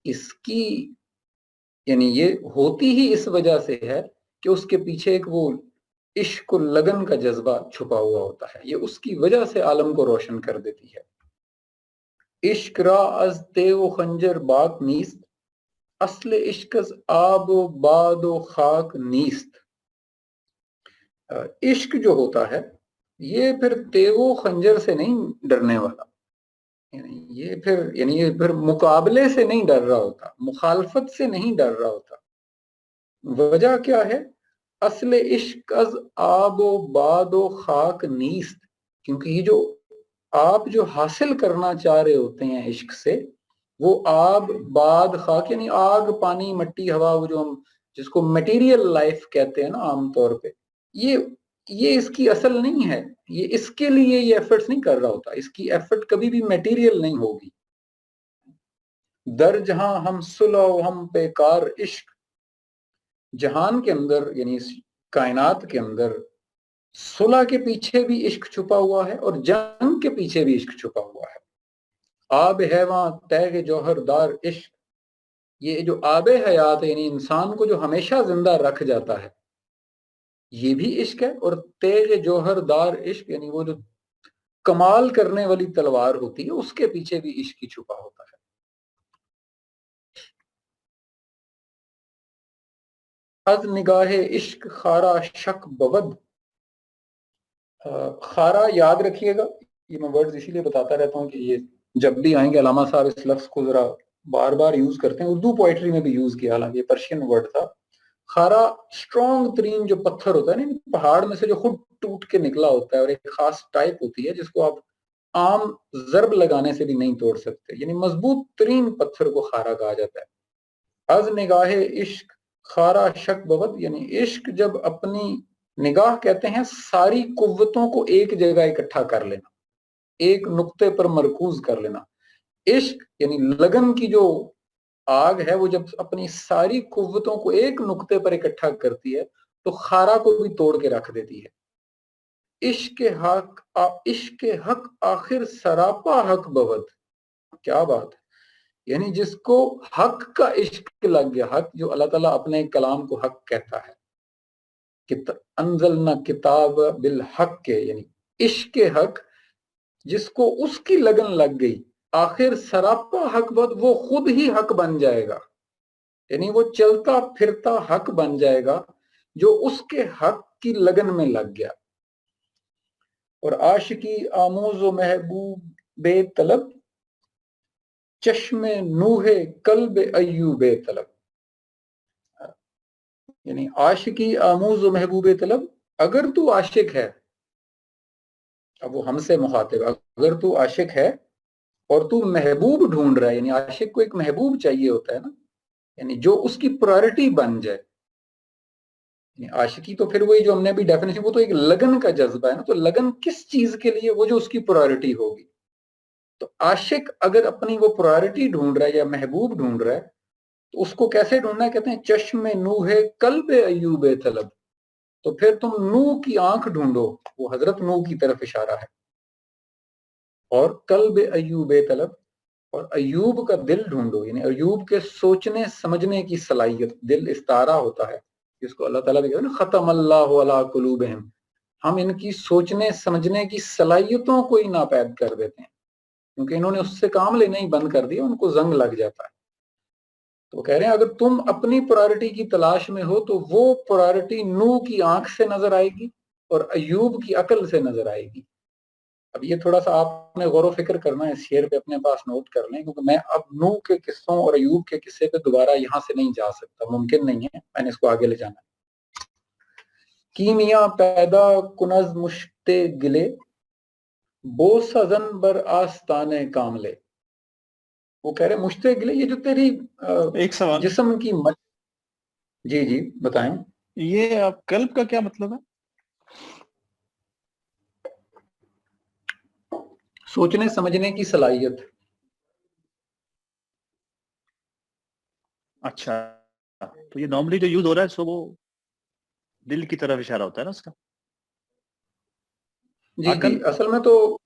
اس کی یعنی یہ ہوتی ہی اس وجہ سے ہے کہ اس کے پیچھے ایک وہ عشق و لگن کا جذبہ چھپا ہوا ہوتا ہے. یہ اس کی وجہ سے عالم کو روشن کر دیتی ہے. عشق را از تیغ و خنجر باک نیست، اصل عشق از آب و باد و خاک نیست. عشق جو ہوتا ہے یہ پھر تیغ و خنجر سے نہیں ڈرنے والا، یہ پھر مقابلے سے نہیں ڈر رہا ہوتا، مخالفت سے نہیں ڈر رہا ہوتا. وجہ کیا ہے؟ اصل عشق از آب و باد و خاک نیست، کیونکہ یہ جو آپ جو حاصل کرنا چاہ رہے ہوتے ہیں عشق سے، وہ آب، باد، خاک یعنی آگ، پانی، مٹی، ہوا، وہ جو ہم جس کو میٹیریل لائف کہتے ہیں نا عام طور پہ، یہ اس کی اصل نہیں ہے. یہ اس کے لیے یہ ایفرٹس نہیں کر رہا ہوتا، اس کی ایفرٹ کبھی بھی میٹیریل نہیں ہوگی. در جہاں ہم صلح و ہم پیکار عشق، جہان کے اندر یعنی اس کائنات کے اندر صلح کے پیچھے بھی عشق چھپا ہوا ہے اور جنگ کے پیچھے بھی عشق چھپا ہوا ہے. آب حیواں تیغ جوہر دار عشق، یہ جو آب حیات ہے یعنی انسان کو جو ہمیشہ زندہ رکھ جاتا ہے، یہ بھی عشق ہے. اور تیغ جوہر دار عشق یعنی وہ جو کمال کرنے والی تلوار ہوتی ہے، اس کے پیچھے بھی عشق ہی چھپا ہوتا ہے. از نگاہ عشق خارا شک بود، خارا یاد رکھیے گا، یہ میں ورڈز اسی لیے بتاتا رہتا ہوں کہ یہ جب بھی آئیں گے علامہ صاحب اس لفظ کو ذرا بار بار یوز کرتے ہیں. اردو پوئٹری میں بھی یوز کیا، حالانکہ یہ پرشین ورڈ تھا. خارا اسٹرانگ ترین جو پتھر ہوتا ہے نا، پہاڑ میں سے جو خود ٹوٹ کے نکلا ہوتا ہے، اور ایک خاص ٹائپ ہوتی ہے جس کو آپ عام ضرب لگانے سے بھی نہیں توڑ سکتے، یعنی مضبوط ترین پتھر کو خارا کہا جاتا ہے. از نگاہ عشق خارا شک بود، یعنی عشق جب اپنی نگاہ کہتے ہیں ساری قوتوں کو ایک جگہ اکٹھا کر لینا، ایک نقطے پر مرکوز کر لینا. عشق یعنی لگن کی جو آگ ہے، وہ جب اپنی ساری قوتوں کو ایک نقطے پر اکٹھا کرتی ہے تو خارا کو بھی توڑ کے رکھ دیتی ہے. عشق حق آخر سراپا حق بود، کیا بات ہے. یعنی جس کو حق کا عشق لگ گیا، حق جو اللہ تعالیٰ اپنے کلام کو حق کہتا ہے، انزلنا کتاب بالحق کے، یعنی عشق حق جس کو اس کی لگن لگ گئی، آخر سراپا حق بود، وہ خود ہی حق بن جائے گا. یعنی وہ چلتا پھرتا حق بن جائے گا جو اس کے حق کی لگن میں لگ گیا. اور عاشقی آموز و محبوب بے طلب، چشم نوح قلب ایوب طلب. یعنی عاشقی آموز و محبوب طلب، اگر تو عاشق ہے، اب وہ ہم سے مخاطب، اگر تو عاشق ہے اور تو محبوب ڈھونڈ رہا ہے، یعنی عاشق کو ایک محبوب چاہیے ہوتا ہے نا، یعنی جو اس کی پرائرٹی بن جائے. یعنی عاشقی تو پھر وہی جو ہم نے بھی ڈیفینیشن، وہ تو ایک لگن کا جذبہ ہے نا. تو لگن کس چیز کے لیے؟ وہ جو اس کی پرائرٹی ہوگی. تو عاشق اگر اپنی وہ پرائرٹی ڈھونڈ رہا ہے یا محبوب ڈھونڈ رہا ہے تو اس کو کیسے ڈھونڈنا ہے؟ کہتے ہیں چشم نوح قلب ایوب طلب. تو پھر تم نوح کی آنکھ ڈھونڈو، وہ حضرت نوح کی طرف اشارہ ہے. اور قلب ایوب طلب، اور ایوب کا دل ڈھونڈو، یعنی ایوب کے سوچنے سمجھنے کی صلاحیت. دل استارہ ہوتا ہے جس کو اللہ تعالیٰ بھی کہتے ہیں نا، ختم اللہ علی قلوبہم، ہم ان کی سوچنے سمجھنے کی صلاحیتوں کو ہی ناپید کر دیتے ہیں، کیونکہ انہوں نے اس سے کام لینا ہی بند کر دیا، ان کو زنگ لگ جاتا ہے. تو وہ کہہ رہے ہیں اگر تم اپنی پرائرٹی کی تلاش میں ہو تو وہ پرائرٹی نوح کی آنکھ سے نظر آئے گی اور ایوب کی عقل سے نظر آئے گی. اب یہ تھوڑا سا آپ نے غور و فکر کرنا ہے، اس شعر پہ اپنے پاس نوٹ کر لیں، کیونکہ میں اب نوح کے قصوں اور ایوب کے قصے پہ دوبارہ یہاں سے نہیں جا سکتا، ممکن نہیں ہے، میں نے اس کو آگے لے جانا ہے. کیمیا پیدا کنز مشت گلے، بو سزن بر آستان کاملے. وہ کہہ رہے مشت گلے، یہ جو تیری ایک سوال جسم کی جی جی بتائیں. یہ آپ قلب کا کیا مطلب ہے؟ سوچنے سمجھنے کی صلاحیت. اچھا تو یہ نارملی جو یوز ہو رہا ہے سو وہ دل کی طرف اشارہ ہوتا ہے نا اس کا. جی عقل. جی اصل میں تو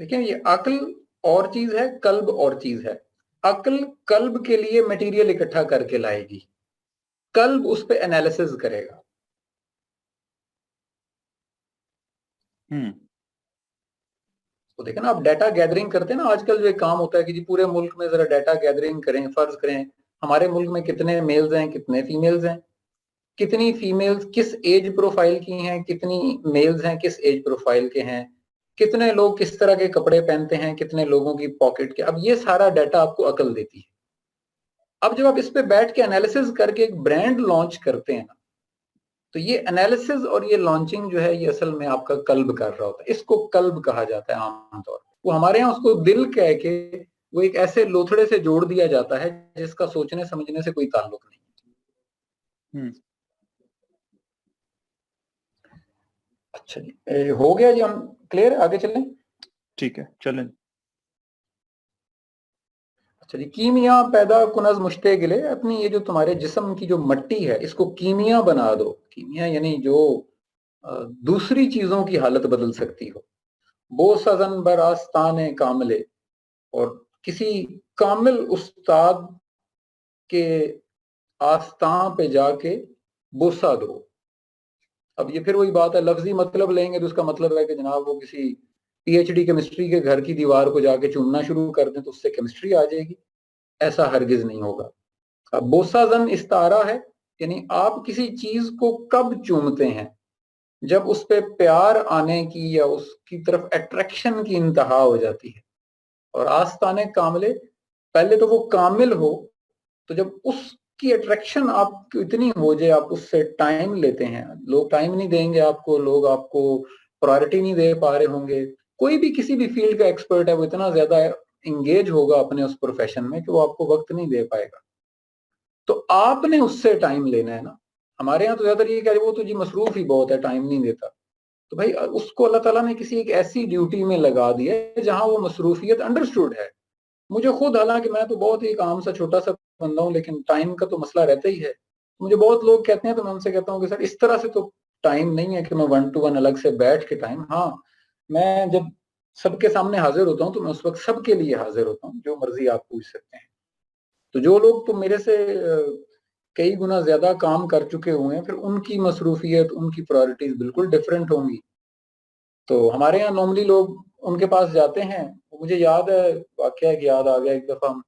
دیکھیں یہ عقل اور چیز ہے، قلب اور چیز ہے. عقل قلب کے لیے مٹیریل اکٹھا کر کے لائے گی، قلب اس پہ انالیسز کرے گا. تو دیکھیں نا آپ ڈیٹا گیدرنگ کرتے ہیں نا، آج کل جو ایک کام ہوتا ہے کہ جی پورے ملک میں ذرا ڈیٹا گیدرنگ کریں. فرض کریں ہمارے ملک میں کتنے میلز ہیں کتنے فیمیلز ہیں، کتنی فیمیلز کس ایج پروفائل کی ہیں، کتنی میلز ہیں کس ایج پروفائل کے ہیں، کتنے لوگ کس طرح کے کپڑے پہنتے ہیں، کتنے لوگوں کی پاکٹ کے. اب یہ سارا ڈیٹا آپ کو عقل دیتی ہے. اب جب آپ اس پہ بیٹھ کے انالیسز کر کے ایک برانڈ لانچ کرتے ہیں نا، تو یہ انالیسز اور یہ لانچنگ جو ہے یہ اصل میں آپ کا قلب کر رہا ہوتا ہے. اس کو قلب کہا جاتا ہے عام طور پہ. وہ ہمارے ہاں اس کو دل کہہ کے وہ ایک ایسے لوتھڑے سے جوڑ دیا جاتا ہے جس کا سوچنے سمجھنے سے کوئی تعلق نہیں. اچھا جی ہو گیا جی، ہم کلیئر، آگے چلیں. ٹھیک ہے چلیں. اچھا جی کیمیا پیدا کنز مشتے گلے، اپنی یہ جو تمہارے جسم کی جو مٹی ہے اس کو کیمیا بنا دو. کیمیا یعنی جو دوسری چیزوں کی حالت بدل سکتی ہو. بو سزن بر آستان کاملے، اور کسی کامل استاد کے آستان پہ جا کے بوسہ دو. اب یہ پھر وہی بات ہے، لفظی مطلب لیں گے تو اس کا مطلب ہے کہ جناب وہ کسی پی ایچ ڈی کیمسٹری کے گھر کی دیوار کو جا کے چومنا شروع کر دیں تو اس سے کیمسٹری آ جائے گی. ایسا ہرگز نہیں ہوگا. بوسہ زن استعارہ ہے، یعنی آپ کسی چیز کو کب چومتے ہیں؟ جب اس پہ پیار آنے کی یا اس کی طرف اٹریکشن کی انتہا ہو جاتی ہے. اور آستانے کاملے، پہلے تو وہ کامل ہو، تو جب اس کی اٹریکشن آپ کو اتنی ہو جائے آپ اس سے ٹائم لیتے ہیں. لوگ ٹائم نہیں دیں گے آپ کو، لوگ آپ کو پرائورٹی نہیں دے پا رہے ہوں گے. کوئی بھی کسی بھی فیلڈ کا ایکسپرٹ ہے وہ اتنا زیادہ انگیج ہوگا اپنے اس پروفیشن میں کہ وہ آپ کو وقت نہیں دے پائے گا. تو آپ نے اس سے ٹائم لینا ہے نا. ہمارے یہاں تو زیادہ یہ کہ وہ تو جی مصروف ہی بہت ہے ٹائم نہیں دیتا. تو بھائی اس کو اللہ تعالیٰ نے کسی ایک ایسی ڈیوٹی میں لگا دیا ہے جہاں وہ مصروفیت انڈرسٹوڈ ہے. مجھے خود، حالانکہ میں تو بہت ہی کام سا چھوٹا سا بندہ ہوں، لیکن ٹائم کا تو مسئلہ رہتا ہی ہے. مجھے بہت لوگ کہتے ہیں تو میں ان سے کہتا ہوں کہ سر اس طرح سے تو ٹائم نہیں ہے کہ میں 1 to 1 الگ سے بیٹھ کے ٹائم. ہاں میں جب سب کے سامنے حاضر ہوتا ہوں تو میں اس وقت سب کے لیے حاضر ہوتا ہوں، جو مرضی آپ پوچھ سکتے ہیں. تو جو لوگ تو میرے سے کئی گنا زیادہ کام کر چکے ہوئے ہیں، پھر ان کی مصروفیت، ان کی پرائورٹیز بالکل ڈیفرنٹ ہوں گی. تو ہمارے یہاں نارملی لوگ ان کے پاس جاتے ہیں. مجھے یاد ہے واقعہ ایک یاد آ گیا، ایک دفعہ ہم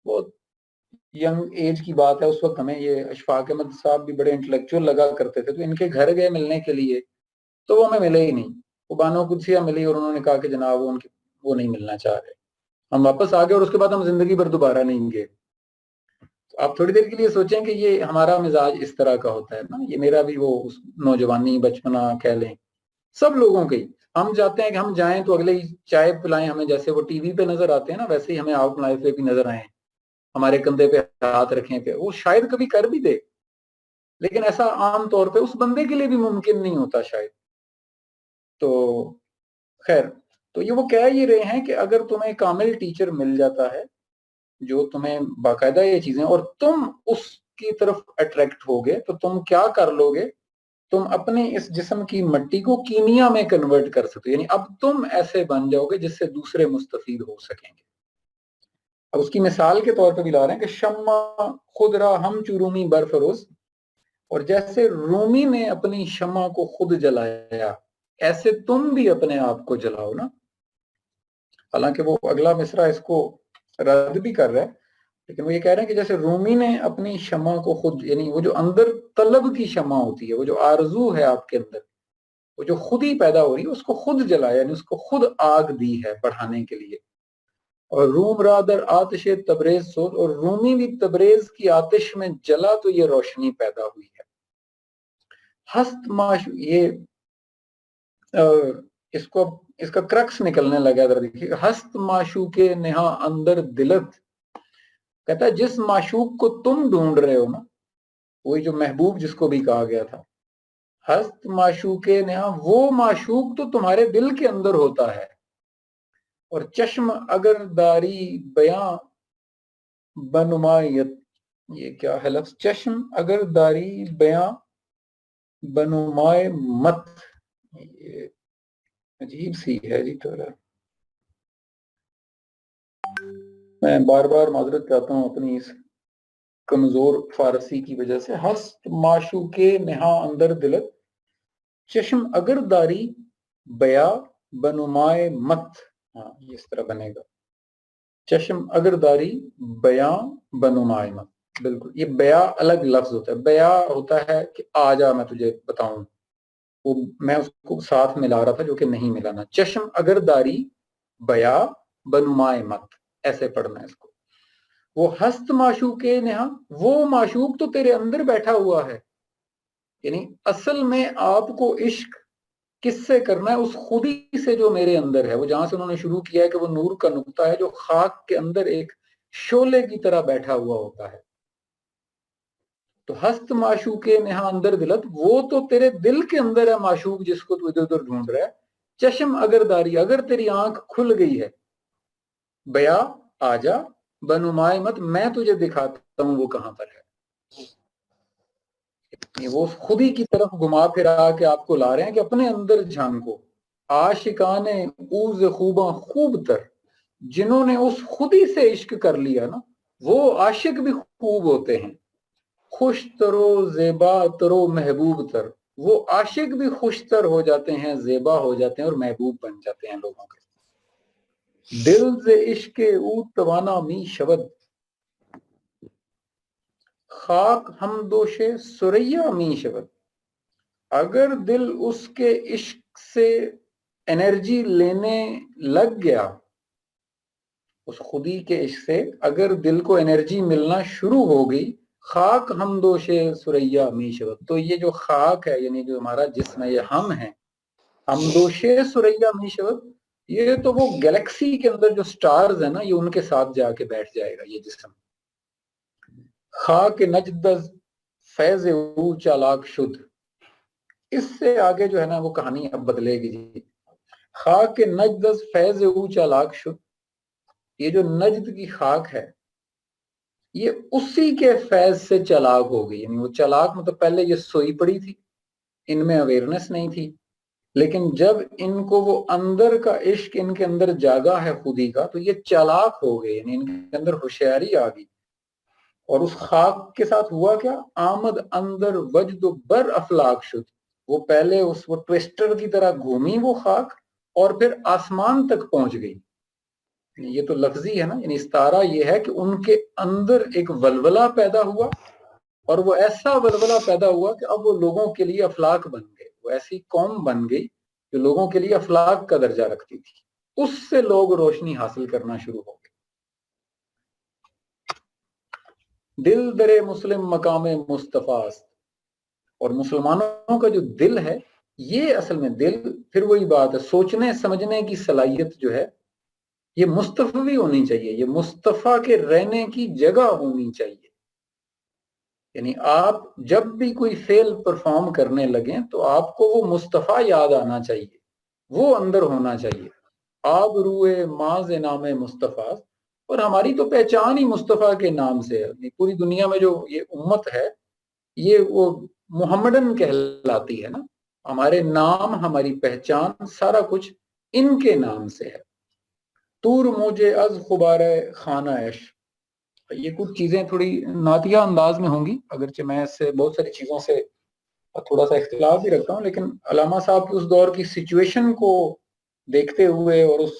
بہت ینگ ایج کی بات ہے، اس وقت ہمیں یہ اشفاق احمد صاحب بھی بڑے انٹلیکچوئل لگا کرتے تھے، تو ان کے گھر گئے ملنے کے لیے تو وہ ہمیں ملے ہی نہیں. وہ بانو قدسیہ ملی اور انہوں نے کہا کہ جناب وہ نہیں ملنا چاہ رہے. ہم واپس آ گئے اور اس کے بعد ہم زندگی بھر دوبارہ نہیں گئے. آپ تھوڑی دیر کے لیے سوچیں کہ یہ ہمارا مزاج اس طرح کا ہوتا ہے نا. یہ میرا بھی وہ نوجوانی بچپنا کہہ لیں، سب لوگوں کے. ہم چاہتے ہیں کہ ہم جائیں تو اگلے ہی چائے پلائیں ہمیں، جیسے وہ ٹی وی پہ نظر آتے ہیں نا ویسے ہی ہمیں آؤٹ لائف پہ بھی نظر آئیں، ہمارے کندھے پہ ہاتھ رکھیں پہ. وہ شاید کبھی کر بھی دے، لیکن ایسا عام طور پہ اس بندے کے لیے بھی ممکن نہیں ہوتا شاید. تو خیر، تو یہ وہ کہہ یہ رہے ہیں کہ اگر تمہیں کامل ٹیچر مل جاتا ہے جو تمہیں باقاعدہ یہ چیزیں، اور تم اس کی طرف اٹریکٹ ہوگے تو تم کیا کر لو گے؟ تم اپنے اس جسم کی مٹی کو کیمیا میں کنورٹ کر سکتے، یعنی اب تم ایسے بن جاؤ گے جس سے دوسرے مستفید ہو سکیں گے. اب اس کی مثال کے طور پہ بھی لا رہے ہیں کہ شمع خود را ہم چرومی برفروز، اور جیسے رومی نے اپنی شمع کو خود جلایا ایسے تم بھی اپنے آپ کو جلاؤ نا. حالانکہ وہ اگلا مصرع اس کو رد بھی کر رہا ہے، لیکن وہ یہ کہہ رہے ہیں کہ جیسے رومی نے اپنی شمع کو خود، یعنی وہ جو اندر طلب کی شمع ہوتی ہے، وہ جو آرزو ہے آپ کے اندر، وہ جو خود ہی پیدا ہو رہی ہے، اس کو خود جلایا، یعنی اس کو خود آگ دی ہے بڑھانے کے لیے. اور روم را در آتش تبریز سوز، اور رومی بھی تبریز کی آتش میں جلا تو یہ روشنی پیدا ہوئی ہے. ہست معش، یہ اس کا کرکس نکلنے لگا. ذرا دیکھیے، ہست معشوق نہا اندر دلت، کہتا ہے جس معشوق کو تم ڈھونڈ رہے ہو نا، وہی جو محبوب جس کو بھی کہا گیا تھا، ہست معشوق نہا، وہ معشوق تو تمہارے دل کے اندر ہوتا ہے، اور چشم اگر داری بیاں بنمایت، یہ کیا ہے لفظ، چشم اگر داری بیاں بنمائے مت، یہ عجیب سی ہے جی تھوڑا، میں بار بار معذرت چاہتا ہوں اپنی اس کمزور فارسی کی وجہ سے. ہست معشوق نہا اندر دلت، چشم اگر داری بیا بنمائے مت، ہاں یہ اس طرح بنے گا، چشم اگر داری بیاں بنمائے مت. بالکل، یہ بیا الگ لفظ ہوتا ہے، بیا ہوتا ہے کہ آ جا میں تجھے بتاؤں، وہ میں اس کو ساتھ ملا رہا تھا جو کہ نہیں ملانا. چشم اگر داری بیا بنمائے مت، ایسے پڑھنا ہے اس کو. وہ ہست معشوق نہا، وہ معشوق تو تیرے اندر بیٹھا ہوا ہے، یعنی اصل میں آپ کو عشق کس سے کرنا ہے؟ اس خودی سے جو میرے اندر ہے. وہ جہاں سے انہوں نے شروع کیا ہے کہ وہ نور کا نقطہ ہے جو خاک کے اندر ایک شعلے کی طرح بیٹھا ہوا ہوتا ہے. تو ہست معشوق نہا اندر دلت، وہ تو تیرے دل کے اندر ہے معشوق جس کو تو ادھر ادھر ڈھونڈ رہا ہے. چشم اگر داری، اگر تیری آنکھ کھل گئی ہے، بیا آ جا بنمائے مت، میں تجھے دکھاتا ہوں وہ کہاں پر ہے. وہ خودی کی طرف گھما پھرا کے آپ کو لا رہے ہیں کہ اپنے اندر جھانکو. عاشقان اوز خوباں خوب تر، جنہوں نے اس خودی سے عشق کر لیا نا، وہ عاشق بھی خوب ہوتے ہیں. خوش ترو زیبا ترو محبوب تر، وہ عاشق بھی خوش تر ہو جاتے ہیں، زیبا ہو جاتے ہیں اور محبوب بن جاتے ہیں لوگوں کے. دل سے عشق او توانا می شود، خاک ہم دوش سریا می شود. اگر دل اس کے عشق سے انرجی لینے لگ گیا، اس خودی کے عشق سے اگر دل کو انرجی ملنا شروع ہو گئی، خاک ہم دوش سریا می شود. تو یہ جو خاک ہے یعنی جو ہمارا جسم ہے، یہ ہم ہیں، ہم دوش سریا می شود، یہ تو وہ گیلیکسی کے اندر جو سٹارز ہیں نا، یہ ان کے ساتھ جا کے بیٹھ جائے گا یہ جسم. خاک نجدز فیض او چالاک شد، اس سے آگے جو ہے نا وہ کہانی اب بدلے گی جی. خاک نجدز فیض او چالاک شد، یہ جو نجد کی خاک ہے یہ اسی کے فیض سے چالاک ہو گئی. یعنی وہ چالاک مطلب پہلے یہ سوئی پڑی تھی، ان میں اویئرنس نہیں تھی، لیکن جب ان کو وہ اندر کا عشق ان کے اندر جاگا ہے خودی کا، تو یہ چالاک ہو گئے، یعنی ان کے اندر ہوشیاری آ گئی. اور اس خاک کے ساتھ ہوا کیا؟ آمد اندر وجد بر افلاک شد، وہ پہلے وہ ٹویسٹر کی طرح گھومی وہ خاک، اور پھر آسمان تک پہنچ گئی. یہ تو لفظی ہے نا، یعنی استعارہ یہ ہے کہ ان کے اندر ایک ولولہ پیدا ہوا، اور وہ ایسا ولولہ پیدا ہوا کہ اب وہ لوگوں کے لیے افلاک بن گئے. وہ ایسی قوم بن گئی جو لوگوں کے لیے افلاک کا درجہ رکھتی تھی. اس سے لوگ روشنی حاصل کرنا شروع ہو گئے. دل در مسلم مقام مصطفیٰ است، اور مسلمانوں کا جو دل ہے، یہ اصل میں دل پھر وہی بات ہے، سوچنے سمجھنے کی صلاحیت جو ہے یہ مصطفی ہونی چاہیے، یہ مصطفیٰ کے رہنے کی جگہ ہونی چاہیے. یعنی آپ جب بھی کوئی فعل پرفارم کرنے لگیں تو آپ کو وہ مصطفیٰ یاد آنا چاہیے، وہ اندر ہونا چاہیے. آب روئے ماز نام مصطفیٰ، اور ہماری تو پہچان ہی مصطفیٰ کے نام سے ہے. پوری دنیا میں جو یہ امت ہے یہ وہ محمدن کہلاتی ہے نا، ہمارے نام، ہماری پہچان، سارا کچھ ان کے نام سے ہے. تور موجے از خبار خانہ عیش، یہ کچھ چیزیں تھوڑی نعتیہ انداز میں ہوں گی، اگرچہ میں اس سے بہت ساری چیزوں سے تھوڑا سا اختلاف بھی رکھتا ہوں، لیکن علامہ صاحب کی اس دور کی سچویشن کو دیکھتے ہوئے اور اس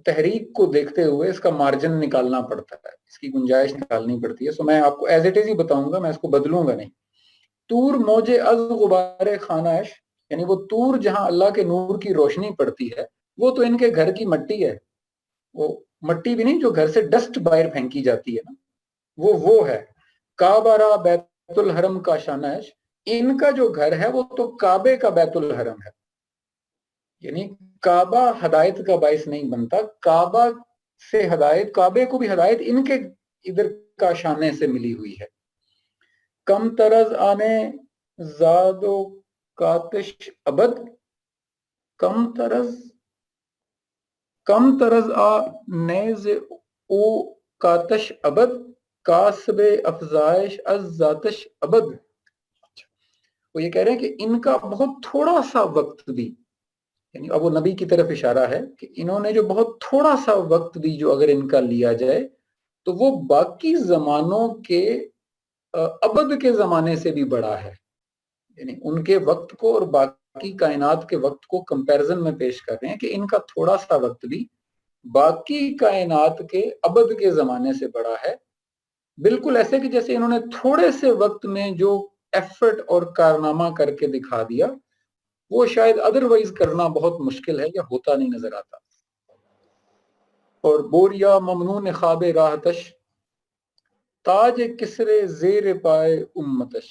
تحریک کو دیکھتے ہوئے اس کا مارجن نکالنا پڑتا ہے، اس کی گنجائش نکالنی پڑتی ہے. سو میں آپ کو ایز اٹ از ہی بتاؤں گا، میں اس کو بدلوں گا نہیں. تور موجے از غبار خانہ عیش، یعنی وہ تور جہاں اللہ کے نور کی روشنی پڑتی ہے، وہ تو ان کے گھر کی مٹی ہے. وہ مٹی بھی نہیں جو گھر سے ڈسٹ باہر پھینکی جاتی ہے نا، وہ ہے. کعبہ را بیت الحرم کا شانہ عیش، ان کا جو گھر ہے وہ تو کعبے کا بیت الحرم ہے. یعنی کعبہ ہدایت کا باعث نہیں بنتا، کعبہ سے ہدایت، کعبے کو بھی ہدایت ادھر کا شانے سے ملی ہوئی ہے. کم طرز آنے زاد و کاتش ابد، کم طرز آ نیز او کاتش ابد، کاسب افزائش از ذاتش ابد. وہ یہ کہہ رہے ہیں کہ ان کا بہت تھوڑا سا وقت بھی، یعنی اب وہ نبی کی طرف اشارہ ہے کہ انہوں نے جو بہت تھوڑا سا وقت بھی جو اگر ان کا لیا جائے تو وہ باقی زمانوں کے ابد کے زمانے سے بھی بڑا ہے. یعنی ان کے وقت کو اور باقی کائنات کے وقت کو کمپیرزن میں پیش کر رہے ہیں کہ ان کا تھوڑا سا وقت بھی باقی کائنات کے ابد کے زمانے سے بڑا ہے. بالکل ایسے کہ جیسے انہوں نے تھوڑے سے وقت میں جو ایفرٹ اور کارنامہ کر کے دکھا دیا وہ شاید ادروائز کرنا بہت مشکل ہے یا ہوتا نہیں نظر آتا. اور بوریا ممنون خواب راہتش، تاج کسرے زیر پائے امتش.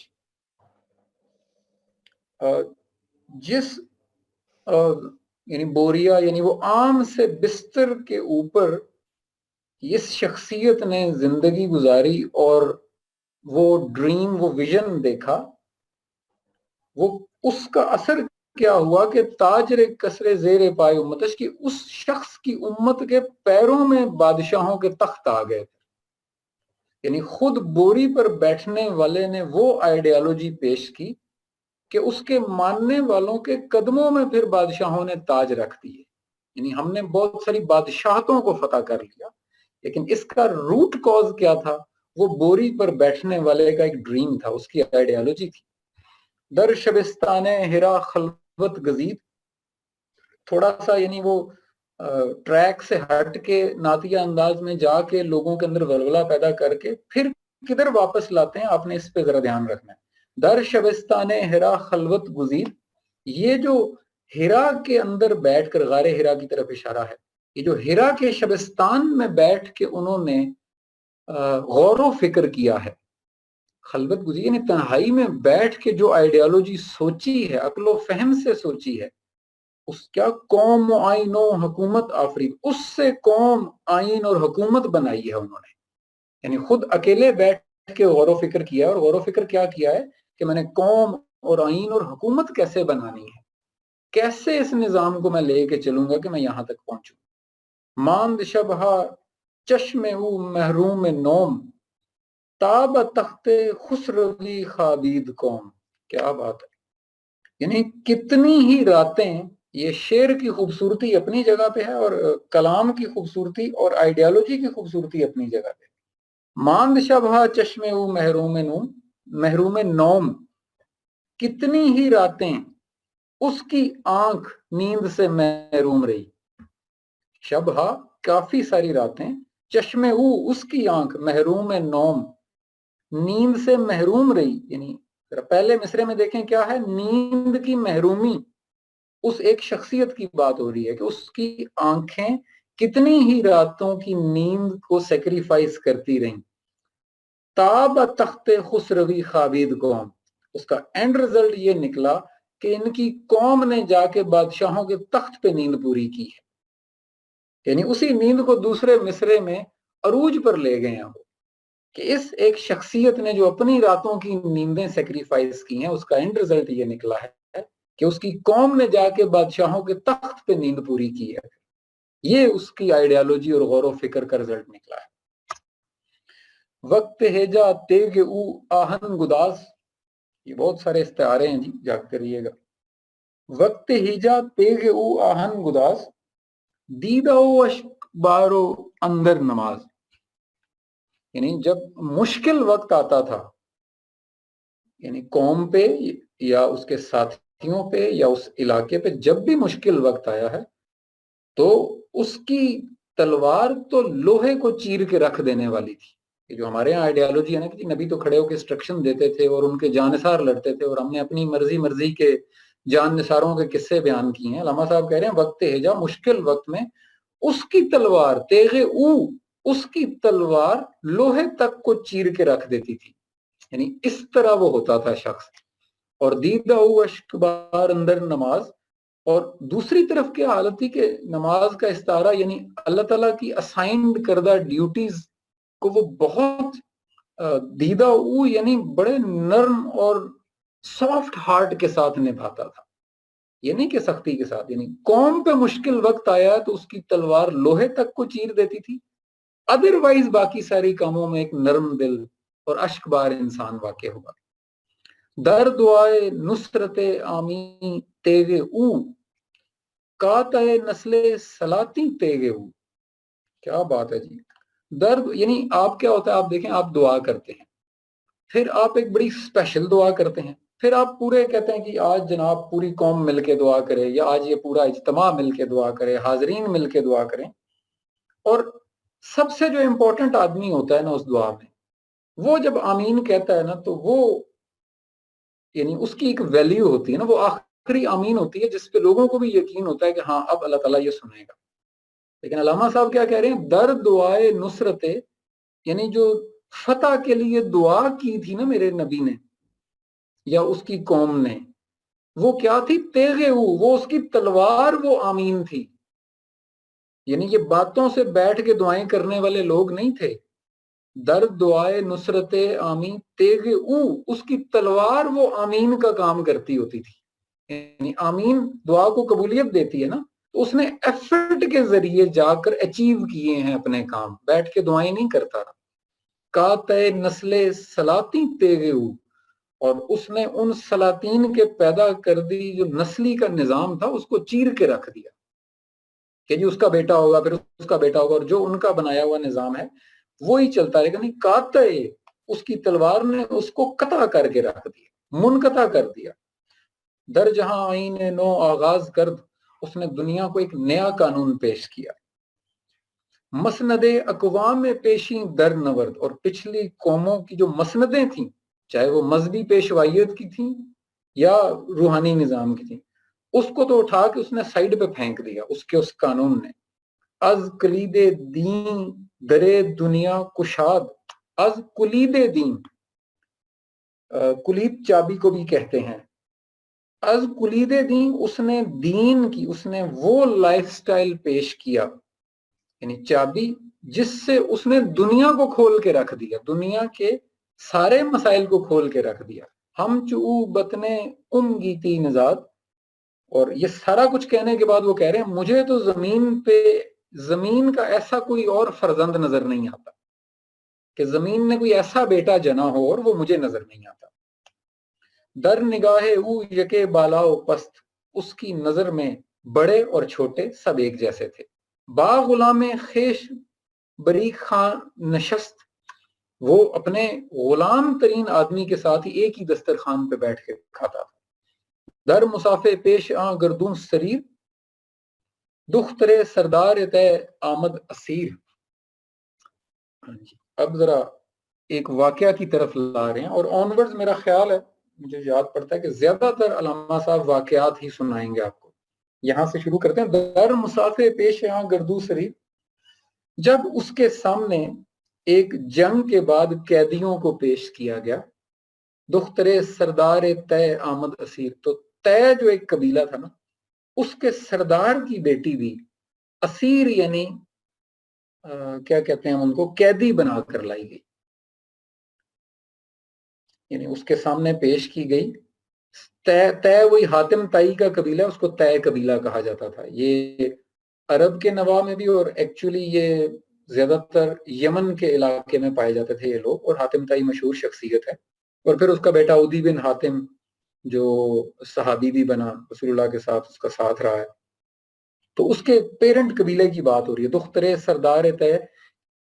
جس یعنی بوریا یعنی وہ عام سے بستر کے اوپر اس شخصیت نے زندگی گزاری اور وہ ڈریم، وہ ویژن دیکھا، وہ اس کا اثر کیا ہوا کہ تاجر کسرے زیر پائے امتش کی اس شخص کی امت کے پیروں میں بادشاہوں کے تخت آ گئے تھے. یعنی خود بوری پر بیٹھنے والے نے وہ آئیڈیالوجی پیش کی کہ اس کے ماننے والوں کے قدموں میں پھر بادشاہوں نے تاج رکھ دیے. یعنی ہم نے بہت ساری بادشاہتوں کو فتح کر لیا، لیکن اس کا روٹ کاز کیا تھا؟ وہ بوری پر بیٹھنے والے کا ایک ڈریم تھا، اس کی آئیڈیالوجی تھی. در شبستان ہرا خلوت گزید، تھوڑا سا یعنی وہ ٹریک سے ہٹ کے نعتیہ انداز میں جا کے لوگوں کے اندر ولولہ پیدا کر کے پھر کدھر واپس لاتے ہیں، آپ نے اس پہ ذرا دھیان رکھنا ہے. در شبستان ہرا خلوت گزید، یہ جو ہرا کے اندر بیٹھ کر، غار ہرا کی طرف اشارہ ہے، یہ جو ہرا کے شبستان میں بیٹھ کے انہوں نے غور و فکر کیا ہے. خلوت گزید یعنی تنہائی میں بیٹھ کے جو آئیڈیالوجی سوچی ہے، عقل و فہم سے سوچی ہے، اس کیا قوم و آئین و حکومت آفرید، اس سے قوم، آئین اور حکومت بنائی ہے انہوں نے. یعنی خود اکیلے بیٹھ کے غور و فکر کیا ہے، اور غور و فکر کیا کیا ہے کہ میں نے قوم اور آئین اور حکومت کیسے بنانی ہے، کیسے اس نظام کو میں لے کے چلوں گا کہ میں یہاں تک پہنچوں. ماند شبہا چشم او محروم نوم، تاب تخت خسروی خابید قوم. کیا بات ہے. یعنی کتنی ہی راتیں، یہ شعر کی خوبصورتی اپنی جگہ پہ ہے اور کلام کی خوبصورتی اور آئیڈیالوجی کی خوبصورتی اپنی جگہ پہ. ماند شبہ چشم او محروم نوم، کتنی ہی راتیں اس کی آنکھ نیند سے محروم رہی. شبہ کافی ساری راتیں، چشم او اس کی آنکھ، محروم نوم نیند سے محروم رہی. یعنی پہلے مصرے میں دیکھیں کیا ہے، نیند کی محرومی، اس ایک شخصیت کی بات ہو رہی ہے کہ اس کی آنکھیں کتنی ہی راتوں کی نیند کو سیکریفائز کرتی رہیں. تاب تخت خسروی خابید قوم، اس کا اینڈ رزلٹ یہ نکلا کہ ان کی قوم نے جا کے بادشاہوں کے تخت پہ نیند پوری کی ہے. یعنی اسی نیند کو دوسرے مصرے میں عروج پر لے گئے ہیں کہ اس ایک شخصیت نے جو اپنی راتوں کی نیندیں سیکریفائز کی ہیں، اس کا اینڈ رزلٹ یہ نکلا ہے کہ اس کی قوم نے جا کے بادشاہوں کے تخت پہ نیند پوری کی ہے. یہ اس کی آئیڈیالوجی اور غور و فکر کا رزلٹ نکلا ہے. وقت ہیجا تیگ او آہن گداز، یہ بہت سارے استعارے ہیں جی، جا کریے گا. وقت ہیجا تیگ او آہن گداز، دیدہ او اشک بارو اندر نماز. یعنی جب مشکل وقت آتا تھا، یعنی قوم پہ یا اس کے ساتھیوں پہ یا اس علاقے پہ جب بھی مشکل وقت آیا ہے تو اس کی تلوار تو لوہے کو چیر کے رکھ دینے والی تھی. یہ جو ہمارے یہاں آئیڈیالوجی ہے نا کہ نبی تو کھڑے ہو کے انسٹرکشن دیتے تھے اور ان کے جانثار لڑتے تھے، اور ہم نے اپنی مرضی کے جان نثاروں کے قصے بیان کیے ہیں. علامہ صاحب کہہ رہے ہیں وقت ہیجا، مشکل وقت میں اس کی تلوار، تیغ او، اس کی تلوار لوہے تک کو چیر کے رکھ دیتی تھی. یعنی اس طرح وہ ہوتا تھا شخص. اور دیدہ او اشک بار اندر نماز، اور دوسری طرف کیا حالت تھی کہ نماز کا استعارہ یعنی اللہ تعالیٰ کی اسائنڈ کردہ ڈیوٹیز کو وہ بہت دیدہ او یعنی بڑے نرم اور سافٹ ہارٹ کے ساتھ نبھاتا تھا، یہ نہیں کہ سختی کے ساتھ، یعنی قوم پہ مشکل وقت آیا تو اس کی تلوار لوہے تک کو چیر دیتی تھی، ادروائز باقی ساری کاموں میں ایک نرم دل اور اشک بار انسان واقع ہوا۔ در دعائے نصرت آمی تیغ او کاتا نسل سلاتی تیغ او، کیا بات ہے جی۔ درد یعنی آپ کیا ہوتا ہے، آپ دیکھیں آپ دعا کرتے ہیں، پھر آپ ایک بڑی اسپیشل دعا کرتے ہیں، پھر آپ پورے کہتے ہیں کہ آج جناب پوری قوم مل کے دعا کرے، یا آج یہ پورا اجتماع مل کے دعا کرے، حاضرین مل کے دعا کریں، اور سب سے جو امپورٹنٹ آدمی ہوتا ہے نا اس دعا میں، وہ جب آمین کہتا ہے نا تو وہ یعنی اس کی ایک ویلیو ہوتی ہے نا، وہ آخری آمین ہوتی ہے جس پہ لوگوں کو بھی یقین ہوتا ہے کہ ہاں اب اللہ تعالیٰ یہ سنے گا۔ لیکن علامہ صاحب کیا کہہ رہے ہیں، در دعائے نصرت، یعنی جو فتح کے لیے دعا کی تھی نا میرے نبی نے یا اس کی قوم نے، وہ کیا تھی، تیغے وہ اس کی تلوار، وہ آمین تھی، یعنی یہ باتوں سے بیٹھ کے دعائیں کرنے والے لوگ نہیں تھے۔ در دعائے نصرت آمین تیغ او، اس کی تلوار وہ آمین کا کام کرتی ہوتی تھی، یعنی آمین دعا کو قبولیت دیتی ہے نا، تو اس نے ایفرٹ کے ذریعے جا کر اچیو کیے ہیں اپنے کام، بیٹھ کے دعائیں نہیں کرتا رہا۔ کاتے نسل سلاتی تیغ او، اور اس نے ان سلاطین کے پیدا کر دی جو نسلی کا نظام تھا اس کو چیر کے رکھ دیا کہ جی اس کا بیٹا ہوگا، پھر اس کا بیٹا ہوگا، اور جو ان کا بنایا ہوا نظام ہے وہی چلتا رہے گا۔ نہیں، کاتے، اس کی تلوار نے اس کو قطع کر کے رکھ دیا، منقطع کر دیا۔ در جہاں آئین نو آغاز کرد، اس نے دنیا کو ایک نیا قانون پیش کیا۔ مسند اقوام میں پیشی در نورد، اور پچھلی قوموں کی جو مسندیں تھیں، چاہے وہ مذہبی پیشوائیت کی تھیں یا روحانی نظام کی تھیں، اس کو تو اٹھا کے اس نے سائیڈ پہ پھینک دیا اس قانون نے۔ از کلید دین درے دنیا کشاد، از کلید دین، کلید چابی کو بھی کہتے ہیں، از کلید دین، اس نے دین کی، اس نے وہ لائف سٹائل پیش کیا، یعنی چابی جس سے اس نے دنیا کو کھول کے رکھ دیا، دنیا کے سارے مسائل کو کھول کے رکھ دیا۔ ہم چو بتنے کم گیتی نزاد، اور یہ سارا کچھ کہنے کے بعد وہ کہہ رہے ہیں مجھے تو زمین پہ زمین کا ایسا کوئی اور فرزند نظر نہیں آتا کہ زمین نے کوئی ایسا بیٹا جنا ہو اور وہ مجھے نظر نہیں آتا۔ در نگاہ او یکے بالا و پست، اس کی نظر میں بڑے اور چھوٹے سب ایک جیسے تھے۔ با غلام خیش بری خان نشست، وہ اپنے غلام ترین آدمی کے ساتھ ہی ایک ہی دسترخوان پہ بیٹھ کے کھاتا تھا۔ در مسافے پیش آ گردوں سریر، دخترے سردار تے آمد اسیر۔ اب ذرا ایک واقعہ کی طرف لا رہے ہیں، اور آنورڈز میرا خیال ہے، مجھے یاد پڑتا ہے کہ زیادہ تر علامہ صاحب واقعات ہی سنائیں گے آپ کو۔ یہاں سے شروع کرتے ہیں۔ در مسافے پیش آ گردوں سریر، جب اس کے سامنے ایک جنگ کے بعد قیدیوں کو پیش کیا گیا، دخترے سردار تے آمد اسیر، تو تے جو ایک قبیلہ تھا نا، اس کے سردار کی بیٹی بھی اسیر، یعنی کیا کہتے ہیں ان کو، قیدی بنا کر لائی گئی، یعنی اس کے سامنے پیش کی گئی۔ تے وہی حاتم تائی کا قبیلہ، اس کو تے قبیلہ کہا جاتا تھا۔ یہ عرب کے نواح میں بھی، اور ایکچولی یہ زیادہ تر یمن کے علاقے میں پائے جاتے تھے یہ لوگ، اور حاتم تائی مشہور شخصیت ہے۔ اور پھر اس کا بیٹا عدی بن حاتم جو صحابی بھی بنا، رسول اللہ کے ساتھ اس کا ساتھ رہا ہے، تو اس کے پیرنٹ قبیلے کی بات ہو رہی ہے۔ دخترے سردار تے،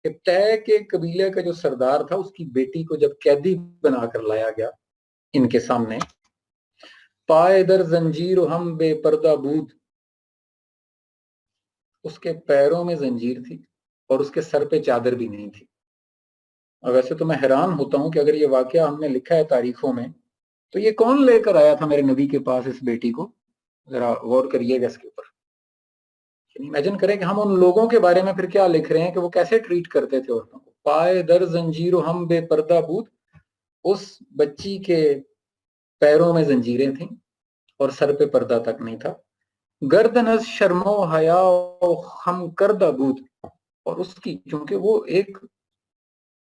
کہ تے کے قبیلے کا جو سردار تھا اس کی بیٹی کو جب قیدی بنا کر لایا گیا ان کے سامنے، پائے در زنجیر و ہم بے پردہ بود، اس کے پیروں میں زنجیر تھی اور اس کے سر پہ چادر بھی نہیں تھی۔ اور ویسے تو میں حیران ہوتا ہوں کہ اگر یہ واقعہ ہم نے لکھا ہے تاریخوں میں تو یہ کون لے کر آیا تھا میرے نبی کے پاس اس بیٹی کو؟ ذرا غور کریے گا اس کے اوپر، امیجن کریں کہ ہم ان لوگوں کے بارے میں پھر کیا لکھ رہے ہیں کہ وہ کیسے ٹریٹ کرتے تھے عورتوں کو۔ پائے در زنجیر و ہم بے پردہ بود، اس بچی کے پیروں میں زنجیریں تھیں اور سر پہ پردہ تک نہیں تھا۔ گردن از شرم و حیا و خم کردہ بود، اور اس کی چونکہ وہ ایک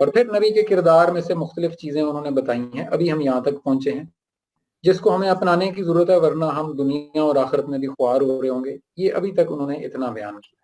اور پھر نبی کے کردار میں سے مختلف چیزیں انہوں نے بتائی ہیں. ابھی ہم یہاں تک پہنچے ہیں جس کو ہمیں اپنانے کی ضرورت ہے، ورنہ ہم دنیا اور آخرت میں بھی خوار ہو رہے ہوں گے. یہ ابھی تک انہوں نے اتنا بیان کیا.